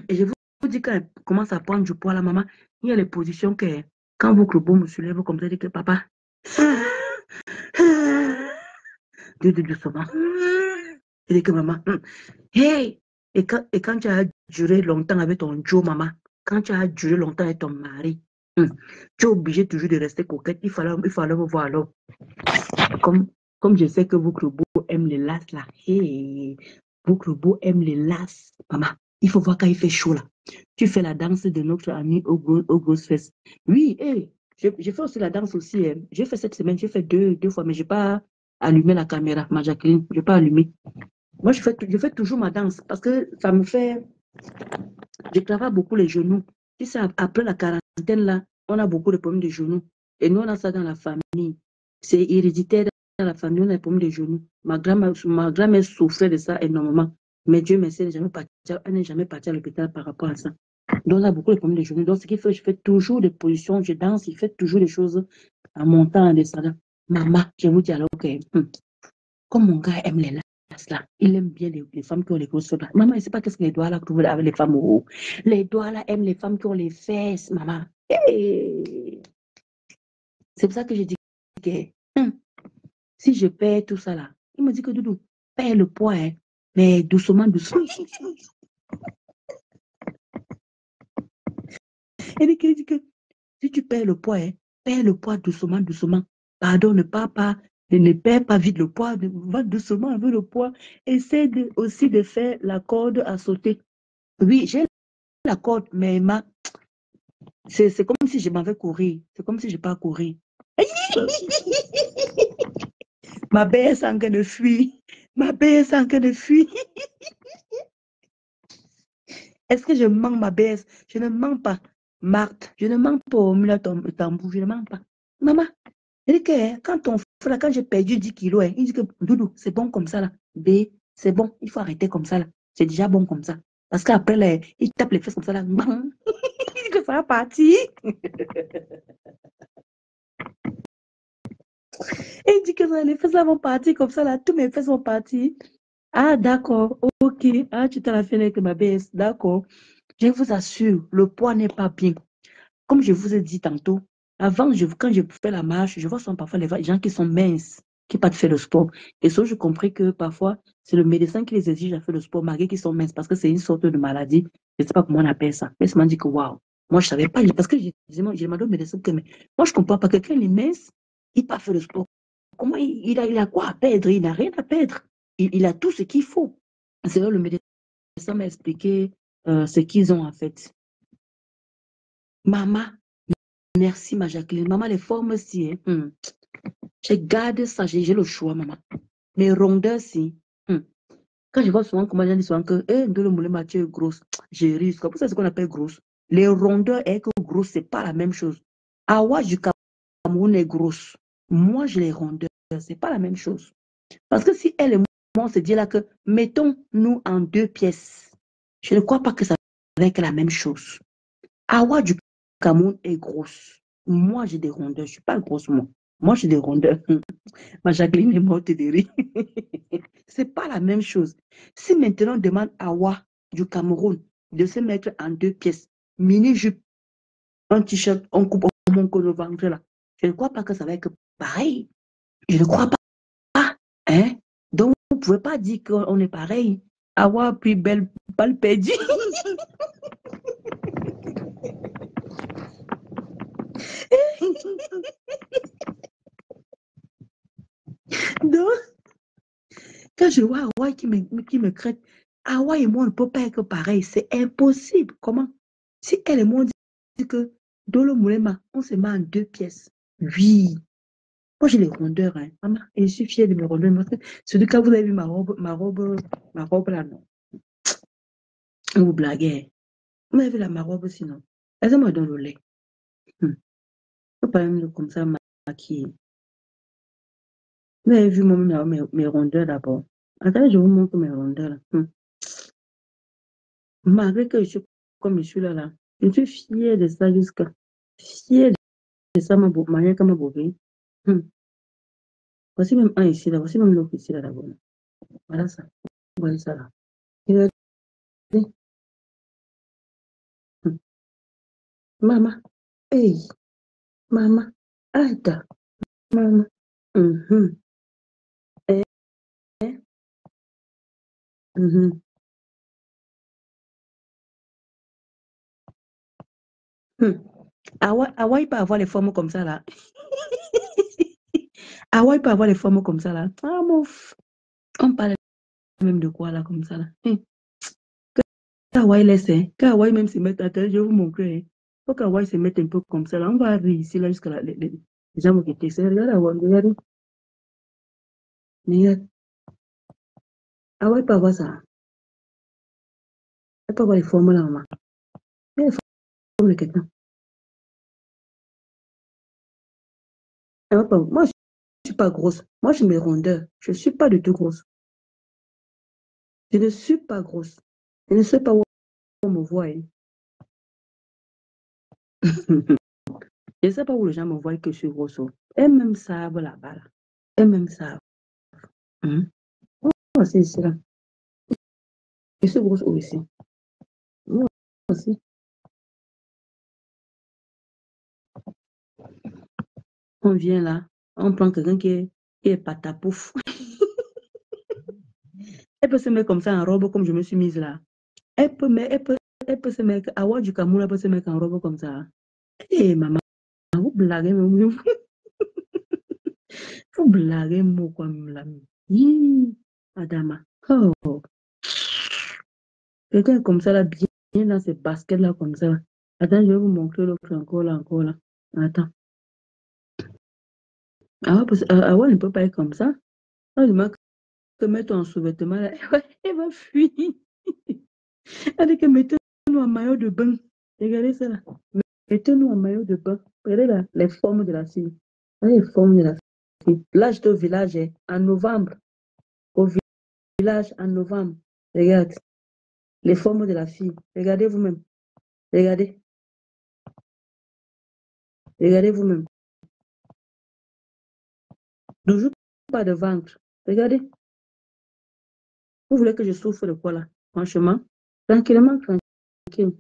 Et je vous dis quand elle commence à prendre du poids, la maman, il y a les positions que quand votre beau me soulève comme ça, dit que papa, doucement. Il dit que maman, hey! Et quand tu as duré longtemps avec ton Joe, maman, quand tu as duré longtemps avec ton mari, tu es obligé toujours de rester coquette. Il fallait me voir alors. Comme je sais que votre beau aime les lasses là. Hey! Votre beau aime les lasses, maman. Il faut voir quand il fait chaud là. Tu fais la danse de notre ami au grosses fesses. Oui, hey, j'ai fait aussi la danse aussi. Hein. J'ai fait cette semaine, j'ai fait deux fois, mais je n'ai pas allumé la caméra, ma Jacqueline. Je n'ai pas allumé. Moi, je fais toujours ma danse parce que ça me fait... Je travaille beaucoup les genoux. Tu sais, après la quarantaine là, on a beaucoup de problèmes de genoux. Et nous, on a ça dans la famille. C'est héréditaire dans la famille, on a des problèmes de genoux. Ma grand-mère souffrait de ça énormément. Mais Dieu merci, elle n'est jamais partie à l'hôpital par rapport à ça. Donc, on a beaucoup de problèmes de genoux. Donc, ce qui fait, je fais toujours des positions, je danse, je fais toujours des choses en montant, en descendant. Maman, je vous dis alors que, comme mon gars aime les lasses là, il aime bien les femmes qui ont les grosses fesses là. Maman, je ne sais pas qu'est-ce que les doigts là trouvent avec les femmes au haut. Les doigts là aiment les femmes qui ont les fesses, maman. Hey! C'est pour ça que je dis que si je perds tout ça là, il me dit que Doudou, perds le poids, hein, mais doucement, doucement. Il dit que si tu perds le poids, hein, perds le poids doucement, doucement. Pardon, ne perds pas vite le poids, va doucement avec le poids. Essaie aussi de faire la corde à sauter. Oui, j'ai la corde, mais c'est comme si je m'en vais courir. C'est comme si je pars courir. Ma belle est en train de fuir. Ma belle est en train de fuir. Est-ce que je mens, ma belle? Je ne mens pas. Marthe, je ne mens pas au milieu de tambour, je ne mens pas. Maman, il dit que quand j'ai perdu 10 kilos, il dit que Doudou, c'est bon comme ça là. B, c'est bon, il faut arrêter comme ça là. C'est déjà bon comme ça. Parce qu'après, il tape les fesses comme ça là. Il dit que ça va partir. Il dit que les fesses là vont partir comme ça là. Tous mes fesses vont partir. Ah, d'accord, ok. Ah, tu t'en as fait avec ma baisse. D'accord. Je vous assure, le poids n'est pas bien. Comme je vous ai dit tantôt, avant, quand je fais la marche, je vois parfois les gens qui sont minces, qui ne peuvent pas faire le sport. Et ça, j'ai compris que parfois, c'est le médecin qui les exige à faire le sport, malgré qu'ils sont minces, parce que c'est une sorte de maladie. Je ne sais pas comment on appelle ça. Mais ça m'a dit que waouh, moi, je ne savais pas. Parce que j'ai demandé au médecin que, mais moi, je ne comprends pas. Quelqu'un est mince, il ne peut pas faire le sport. Comment il a quoi à perdre? Il n'a rien à perdre. Il a tout ce qu'il faut. C'est là le médecin m'a expliqué ce qu'ils ont en fait. Maman, merci ma Jacqueline. Maman, les formes si, je garde ça, j'ai le choix, maman. Les rondeurs si. Quand je vois souvent comment les gens disent souvent que le moulin Mathieu est grosse, j'ai risque. Pour ça, c'est ce qu'on appelle grosse. Les rondeurs et que grosse, c'est pas la même chose. Awa du Cameroun est grosse. Moi, j'ai les rondeurs, c'est pas la même chose. Parce que si elle et moi, on se dit là que mettons-nous en 2 pièces, je ne crois pas que ça va être la même chose. Awa du Cameroun est grosse. Moi, j'ai des rondeurs, je ne suis pas grosse, moi. Moi, je suis des rondeurs. Ma Jacqueline est morte de rire. C'est pas la même chose. Si maintenant on demande à Awa du Cameroun de se mettre en 2 pièces, mini-jupe, un t-shirt, on coupe mon col au ventre là, je ne crois pas que ça va être pareil. Je ne crois pas. Hein? Donc, vous ne pouvez pas dire qu'on est pareil. Awa puis belle balle perdue. Donc, quand je vois Awa qui me crête, Awa et moi, on ne peut pas être pareil. C'est impossible. Comment? Si elle et moi, on dit que dans le moulema, on se met en 2 pièces. Oui. Moi, j'ai les rondeurs, hein. Maman, et je suis fière de mes rondeurs. Parce que, celui quand vous avez vu ma robe là, non. Vous blaguez. Vous avez vu ma robe sinon. Elle m'a donné le lait. Faut pas même comme ça maquiller. Vous avez vu mes rondeurs d'abord. Attendez, je vous montre mes rondeurs là. Malgré que je suis comme je suis là, je suis fière de ça jusqu'à. Fière de ça, manière comme ma bobine. Voici même un ici là. Voici même l'autre ici là d'abord. Voilà ça. Vous voyez ça là. Regardez. Maman. Hey, maman. Aïda. Maman. Eh, eh. Mhm. Awa, il peut avoir les formes comme ça là. Awa, il peut avoir les formes comme ça là. Ah, mon on parle même de quoi là comme ça là. Kawaii laisse, hein. Kawaii même se mettre à terre, je vais vous montrer. Hein. Faut qu'Hawaii se mette un peu comme ça là. On va arriver ici là jusqu'à là. Les gens vont quitter. Regarde Hawaii, regarde. Regarde. Hawaii peut avoir ça. Elle peut avoir les formes là, maman. Elle a les formes de quelqu'un. Moi, je suis pas grosse. Moi, je suis mes rondeurs. Je suis pas du tout grosse. Je ne suis pas grosse. Je ne sais pas où on me voit. Hein. Je ne sais pas où les gens me voient que je suis grosse. Elles-mêmes savent là-bas. Là. Elles-mêmes savent. Moi, c'est ici là. Je suis grosse aussi. Moi aussi. On vient là. On prend quelqu'un qui est patapouf. Elle peut se mettre comme ça en robe comme je me suis mise là. Elle peut se mettre. Awa du Cameroun, elle peut se mettre en robe comme ça. Hé, maman, vous blaguez, vous blaguez, moi, comme là. Adama. Oh, quelqu'un comme ça là, bien dans ses baskets là, comme ça. Là. Attends, je vais vous montrer l'autre encore là, encore là. Attends. Awa ne peut pas être comme ça. Elle demande que mettre en sous-vêtement là. Elle va fuir. Elle dit que mettez-nous en maillot de bain. Regardez ça là. Mettez-nous en maillot de bain. Regardez là, les formes de la fille. Regardez les formes de la fille. Là, j'étais au village en novembre. Au village en novembre. Regarde. Les formes de la fille. Regardez vous-même. Regardez. Regardez vous-même. Ne joue pas de ventre. Regardez. Vous voulez que je souffre de quoi là? Franchement. Tranquillement, tranquille.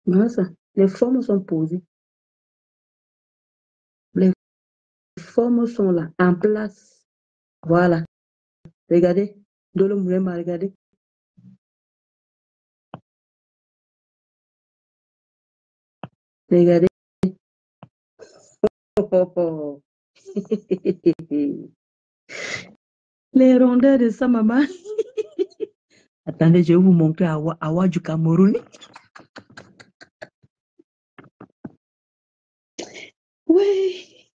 Voilà ça. Les formes sont posées. Les formes sont là, en place. Voilà. Regardez. Dolo Moulema, regardez. Regardez. Oh, oh. Les rondeurs de sa maman. Attendez, je vais vous montrer Awa du Cameroun. Oui.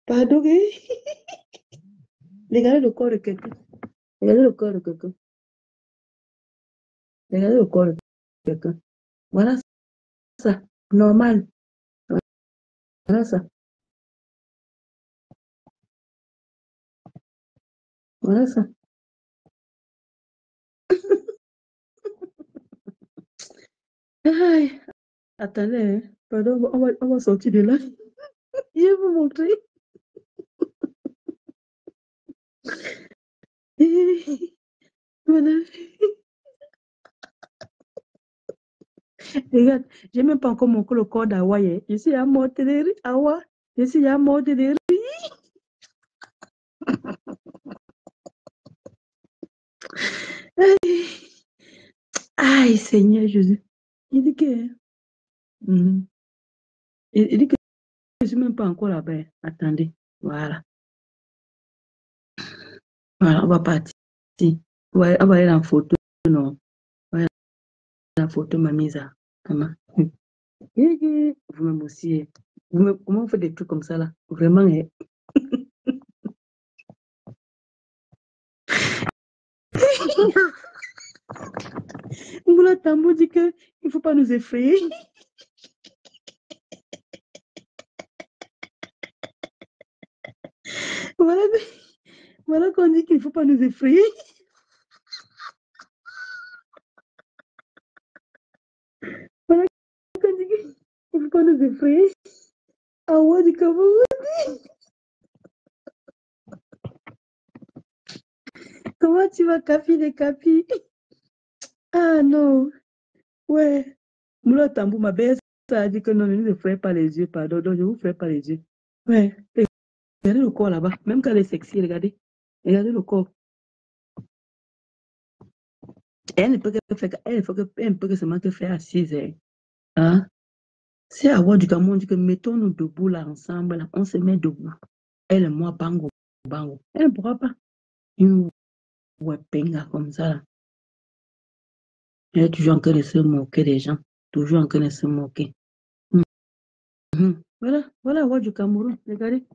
Pardon. Regardez le corps de quelqu'un. Regardez le corps de quelqu'un. Regardez le corps de quelqu'un. Voilà ça. Normal. Voilà ça. Voilà ça. Aïe. Attendez, hein. Pardon, on va sortir de là. Je vais vous montrer. Voilà. Regarde, j'ai même pas encore mon le corps d'Hawaï. Je suis à Monténéry, Hawa. Je suis à Monténéry. Aïe, Seigneur Jésus. Il dit que... Il dit que je suis même pas encore là-bas. Attendez. Voilà. Voilà, on va partir. Ouais, on va aller en photo. Non. On va aller en photo, ma mise à maman. Vous-même aussi. Comment vous faites des trucs comme ça là? Vraiment. Moula Tambo dit qu'il ne faut pas nous effrayer. Voilà qu'on dit qu'il ne faut pas nous effrayer. Voilà qu'on dit qu'il ne faut pas nous effrayer. Ah ouais, du Cameroun. Comment tu vas, Capi les Capi? Ah non. Ouais. Moula Tambo, ma belle, ça a dit que non, ne nous effrayez pas les yeux, pardon. Donc, je ne vous ferai pas les yeux. Ouais. Regardez le corps là-bas. Même quand elle est sexy, regardez. Regardez le corps. Elle ne peut que faire, elle ne peut que seulement que faire assise. Hein? C'est à voir du Cameroun, on dit que mettons-nous debout là ensemble, là, on se met debout. Elle et moi, bango, bango. Elle ne pourra pas. Une wepenga comme ça. Là. Elle est toujours en train de se moquer des gens. Toujours en train de se moquer. Voilà, voilà, voir du Cameroun. Regardez.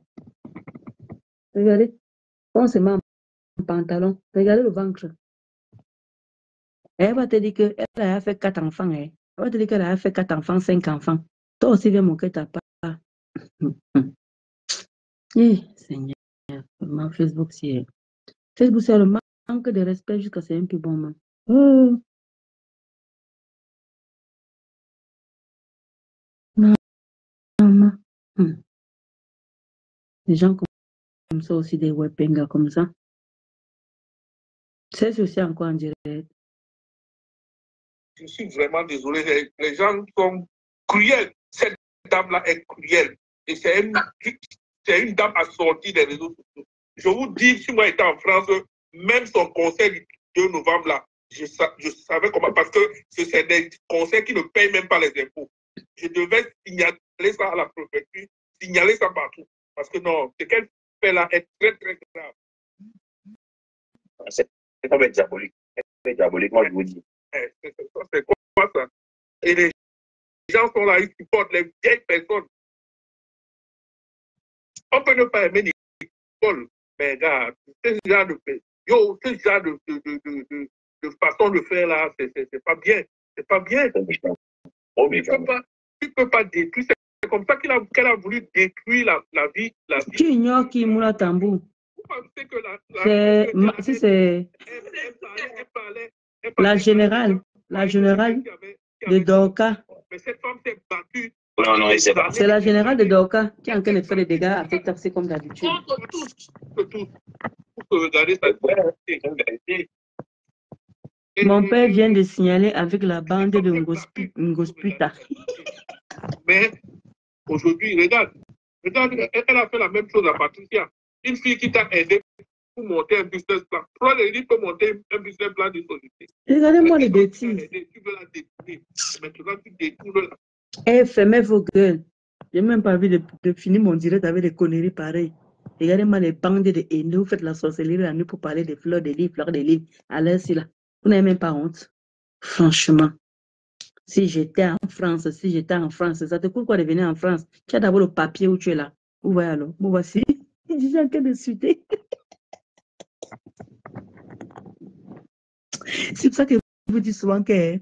Regardez. On se met en pantalon. Regardez le ventre. Elle va te dire qu'elle a fait 4 enfants. Elle va te dire qu'elle a fait 4 enfants, 5 enfants. Toi aussi, viens moquer ta part. Seigneur. Vraiment, Facebook, c'est le manque de respect jusqu'à c'est un peu bon, man. Maman. Les gens comme ça aussi, des wepengas comme ça. C'est aussi encore en direct. Je suis vraiment désolé. Les gens sont cruels. Cette dame-là est cruelle. Et c'est une dame assortie des réseaux sociaux. Je vous dis, si moi j'étais en France, même son conseil du 2 novembre, là, je savais comment, parce que c'est des conseils qui ne payent même pas les impôts. Je devais signaler ça à la préfecture, signaler ça partout. Parce que non, ce qu'elle fait là est très, très grave. C'est comme être diabolique. C'est diabolique, moi je vous dis. C'est quoi ça? Et les gens sont là, ils supportent les vieilles personnes. On peut ne pas aimer Nicole, mais gars, ce genre de façon de faire là, c'est pas bien. C'est pas bien. Tu peux pas détruire. C'est comme ça qu'elle a voulu détruire la vie. Tu ignores qui Moula Tambou. C'est la générale de Dorka. Mais cette femme s'est battue. Non, il s'est battu. C'est la générale de Dorka qui est en train de faire des dégâts à fait taxer comme d'habitude. Contre tous. Pour regarder ça. Mon père vient de signaler avec la bande de Ngospita. Mais aujourd'hui, regarde, elle a fait la même chose à Patricia. Une fille qui t'a aidé pour monter un business plan. Toi, elle peut monter un business plan de société. Regardez-moi les bêtises. Tu veux la détruire. Maintenant, tu détruis Eh, fermez vos gueules. J'ai même pas envie de finir mon direct avec des conneries pareilles. Regardez-moi les bandes de haineux. Vous faites la sorcellerie la nuit pour parler des fleurs des livres, À l'heure, là. Vous n'avez même pas honte. Franchement. Si j'étais en France, ça te coûte quoi de venir en France? Tu as d'abord le papier où tu es là. Où va alors? Bon, voici. J'ai en train de suiter. C'est pour ça que vous dites souvent que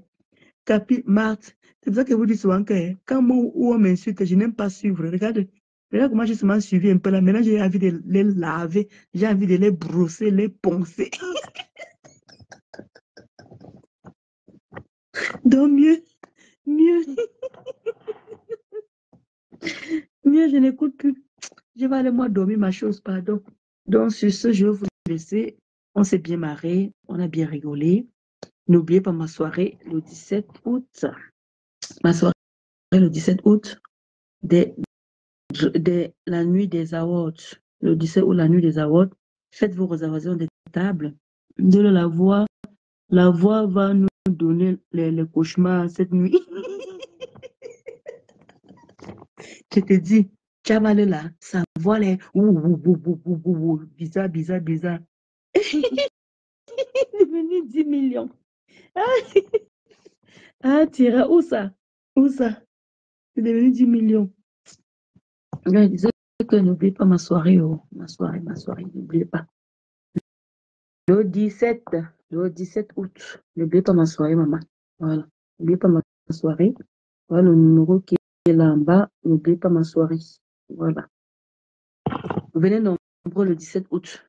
Capi, Marthe, c'est pour ça que vous dites souvent que quand moi ou on m'insulte, je n'aime pas suivre. Regarde comment j'ai seulement suivi un peu là. Maintenant, j'ai envie de les laver, j'ai envie de les brosser, les poncer. Donc mieux. je n'écoute plus. Je vais aller moi dormir ma chose, pardon. Donc, sur ce, je vais vous laisser. On s'est bien marré, on a bien rigolé. N'oubliez pas ma soirée le 17 août. Ma soirée le 17 août, dès la nuit des awards. Le 17 août, la nuit des awards. Faites vos réservations des tables. De la voix va nous donner les cauchemars cette nuit. Je te dis, Chaval là, sa voix est bizarre, bizarre, bizarre. Il est devenu 10 millions. Ah, Tira, où ça? Où ça? Il est devenu 10 millions. Je disais que n'oubliez pas ma soirée, oh. Ma soirée, n'oubliez pas. Le 17 août, n'oubliez pas ma soirée, maman. Voilà, n'oubliez pas ma soirée. Voilà le numéro qui est là en bas, n'oubliez pas ma soirée. Voilà. Venez nombreux le 17 août.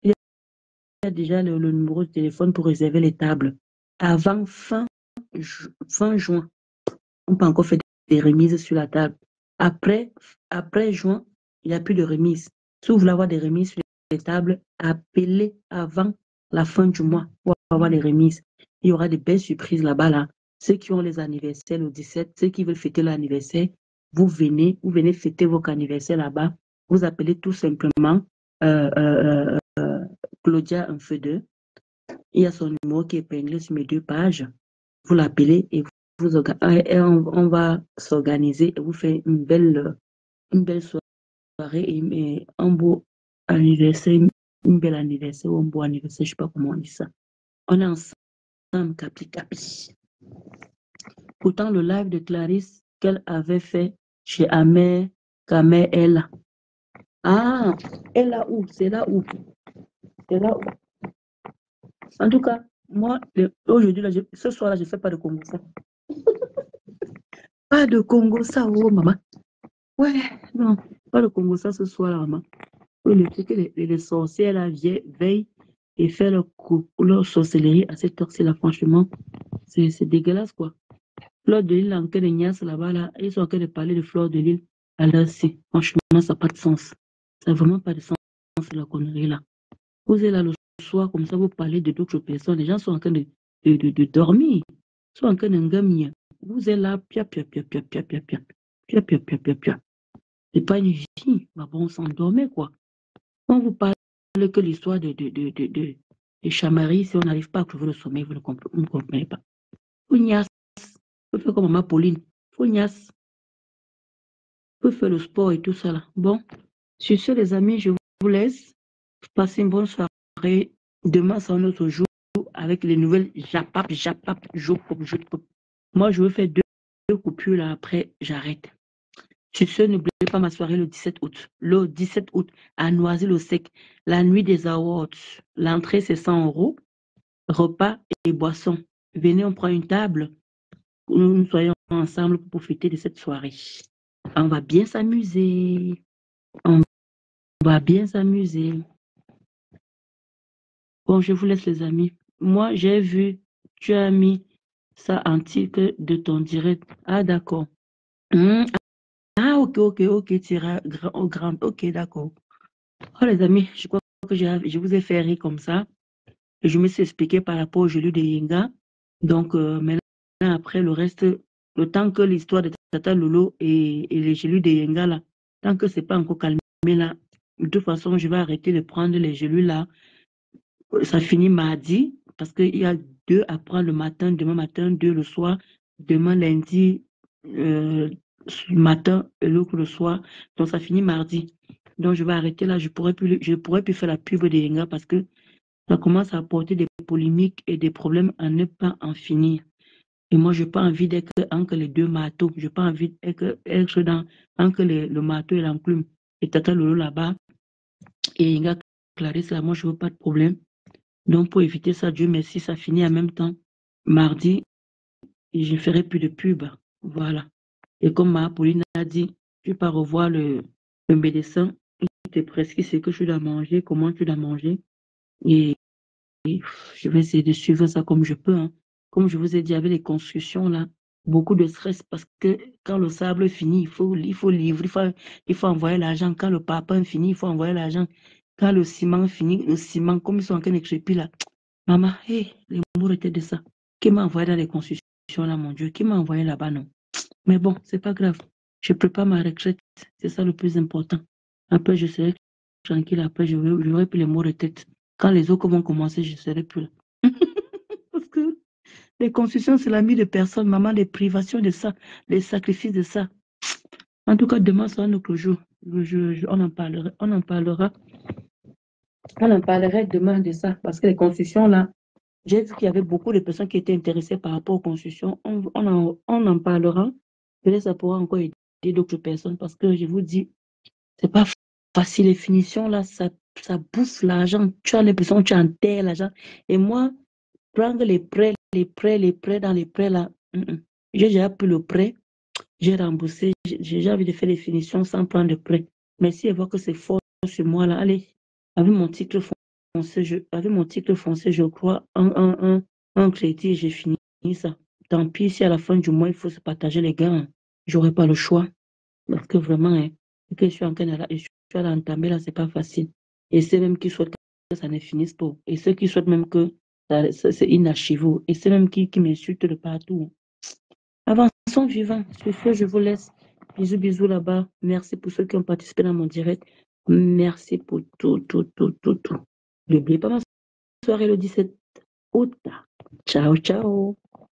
Il y a déjà le numéro de téléphone pour réserver les tables. Avant fin juin, on peut encore faire des remises sur la table. Après juin, il n'y a plus de remise. Si vous voulez avoir des remises sur les tables, appelez avant la fin du mois pour avoir les remises. Il y aura des belles surprises là-bas. Là. Ceux qui ont les anniversaires le 17, ceux qui veulent fêter l'anniversaire, vous venez fêter votre anniversaire là-bas. Vous appelez tout simplement Claudia un feu 2. Il y a son numéro qui est épinglé sur mes 2 pages. Vous l'appelez et on va s'organiser et vous faire une belle soirée et un beau anniversaire, une belle anniversaire ou un beau anniversaire, je ne sais pas comment on dit ça. On est ensemble, capi. Pourtant, le live de Clarisse qu'elle avait fait chez Amé, Kamé, elle. Ah, elle là où? C'est là où? En tout cas, moi, aujourd'hui, ce soir-là, je ne fais pas de Congo ça. Pas de Congo ça, oh maman. Ouais, non, pas de Congo ça ce soir-là, maman. Le fait que les sorcières là veillent et font leur sorcellerie à cette heure-ci-là, franchement, c'est dégueulasse, quoi. Fleur de l'île, en train de niasse là-bas, là, ils sont en train de parler de fleur de l'île. Alors, franchement, ça n'a pas de sens. Ça n'a vraiment pas de sens, la connerie là. Vous êtes là le soir, comme ça, vous parlez de d'autres personnes. Les gens sont en train de dormir. Ils sont en train de gamir. Vous êtes là, pia. C'est pas une vie. Bah bon, on s'endormait, quoi. Quand vous parlez que l'histoire de Chamari, si on n'arrive pas à trouver le sommeil, vous ne comprenez pas. Fougnasse. Vous faire comme maman Pauline. Fougnasse. Vous faire le sport et tout ça là. Bon. Sur ce, les amis, je vous laisse. Passez une bonne soirée. Demain, c'est un autre jour avec les nouvelles Japap, jour. Moi, je veux faire deux coupures là. Après, j'arrête. Sur ce, n'oubliez pas ma soirée le 17 août. Le 17 août, à Noisy-le-Sec, la nuit des awards. L'entrée, c'est 100 €. Repas et boissons. Venez, on prend une table. Nous soyons ensemble pour profiter de cette soirée. On va bien s'amuser. Bon, je vous laisse, les amis. Moi, j'ai vu, tu as mis ça en titre de ton direct. Ah, d'accord. Ah, ok, Tira, grand, ok, d'accord. Oh, les amis, je crois que je vous ai fait rire comme ça. Et je me suis expliqué par rapport au jeu de Yenga. Donc, maintenant, après, le reste, le temps que l'histoire de Tata Lolo et les gelus de Yenga, là, tant que c'est pas encore calmé, là, de toute façon, je vais arrêter de prendre les gelus, là. Ça finit mardi, parce qu'il y a 2 à prendre le matin, demain matin, 2 le soir, demain lundi, matin et l'autre le soir. Donc, ça finit mardi. Donc, je vais arrêter là. Je pourrais plus faire la pub de Yenga parce que ça commence à apporter des polémiques et des problèmes à ne pas en finir. Et moi, je n'ai pas envie d'être entre les 2 marteaux. Je n'ai pas envie d'être entre le marteau et l'enclume. Et Tata Lolo là-bas. Et Yenga Clarisse là, moi, je ne veux pas de problème. Donc, pour éviter ça, Dieu merci, ça finit en même temps. Mardi, et je ne ferai plus de pub. Voilà. Et comme ma Pauline a dit, tu vas revoir le médecin. Il te prescrit ce que tu dois manger, comment tu dois manger. Et je vais essayer de suivre ça comme je peux. Hein. Comme je vous ai dit, avec les constructions là, beaucoup de stress parce que quand le sable finit, il faut livrer, il faut envoyer l'argent. Quand le parpaing finit, il faut envoyer l'argent. Quand le ciment finit, le ciment, comme ils sont en train de crépir là, maman, hey, les mots étaient de ça. Qui m'a envoyé dans les constructions là, mon Dieu? Qui m'a envoyé là-bas, non? Mais bon, c'est pas grave. Je prépare ma retraite. C'est ça le plus important. Après, je serai tranquille. Après, j'aurai plus les mots de tête. Quand les autres vont commencer, je serai plus là. Parce que les constructions, c'est la vie de personnes. Maman, les privations de ça, les sacrifices de ça. En tout cas, demain sera notre jour. On en parlera. On en parlera. On en parlerait demain de ça. Parce que les constructions, là, j'ai vu qu'il y avait beaucoup de personnes qui étaient intéressées par rapport aux constructions. On en parlera. Peut-être ça pourra encore aider d'autres personnes. Parce que je vous dis, c'est pas facile. Les finitions, là, ça bouffe l'argent. Tu as l'impression que tu enterres l'argent. Et moi, prendre les prêts dans les prêts, là, j'ai déjà pris le prêt. J'ai remboursé, j'ai envie de faire les finitions sans prendre de prêt. Mais si elle voit que c'est fort sur moi, là, allez, avec mon titre foncier, je crois, un crédit, j'ai fini ça. Tant pis, si à la fin du mois, il faut se partager les gains, j'aurai pas le choix. Parce que vraiment, ce que je suis en train d'entamer là, c'est pas facile. Et c'est même qui souhaitent que ça ne finisse pas. Et ceux qui souhaitent même que c'est inachevé. Et c'est même qui m'insultent de partout. Avançons vivant. Sur ce, je vous laisse. Bisous, bisous là-bas. Merci pour ceux qui ont participé dans mon direct. Merci pour tout. N'oubliez pas ma soirée le 17 août. Ciao, ciao.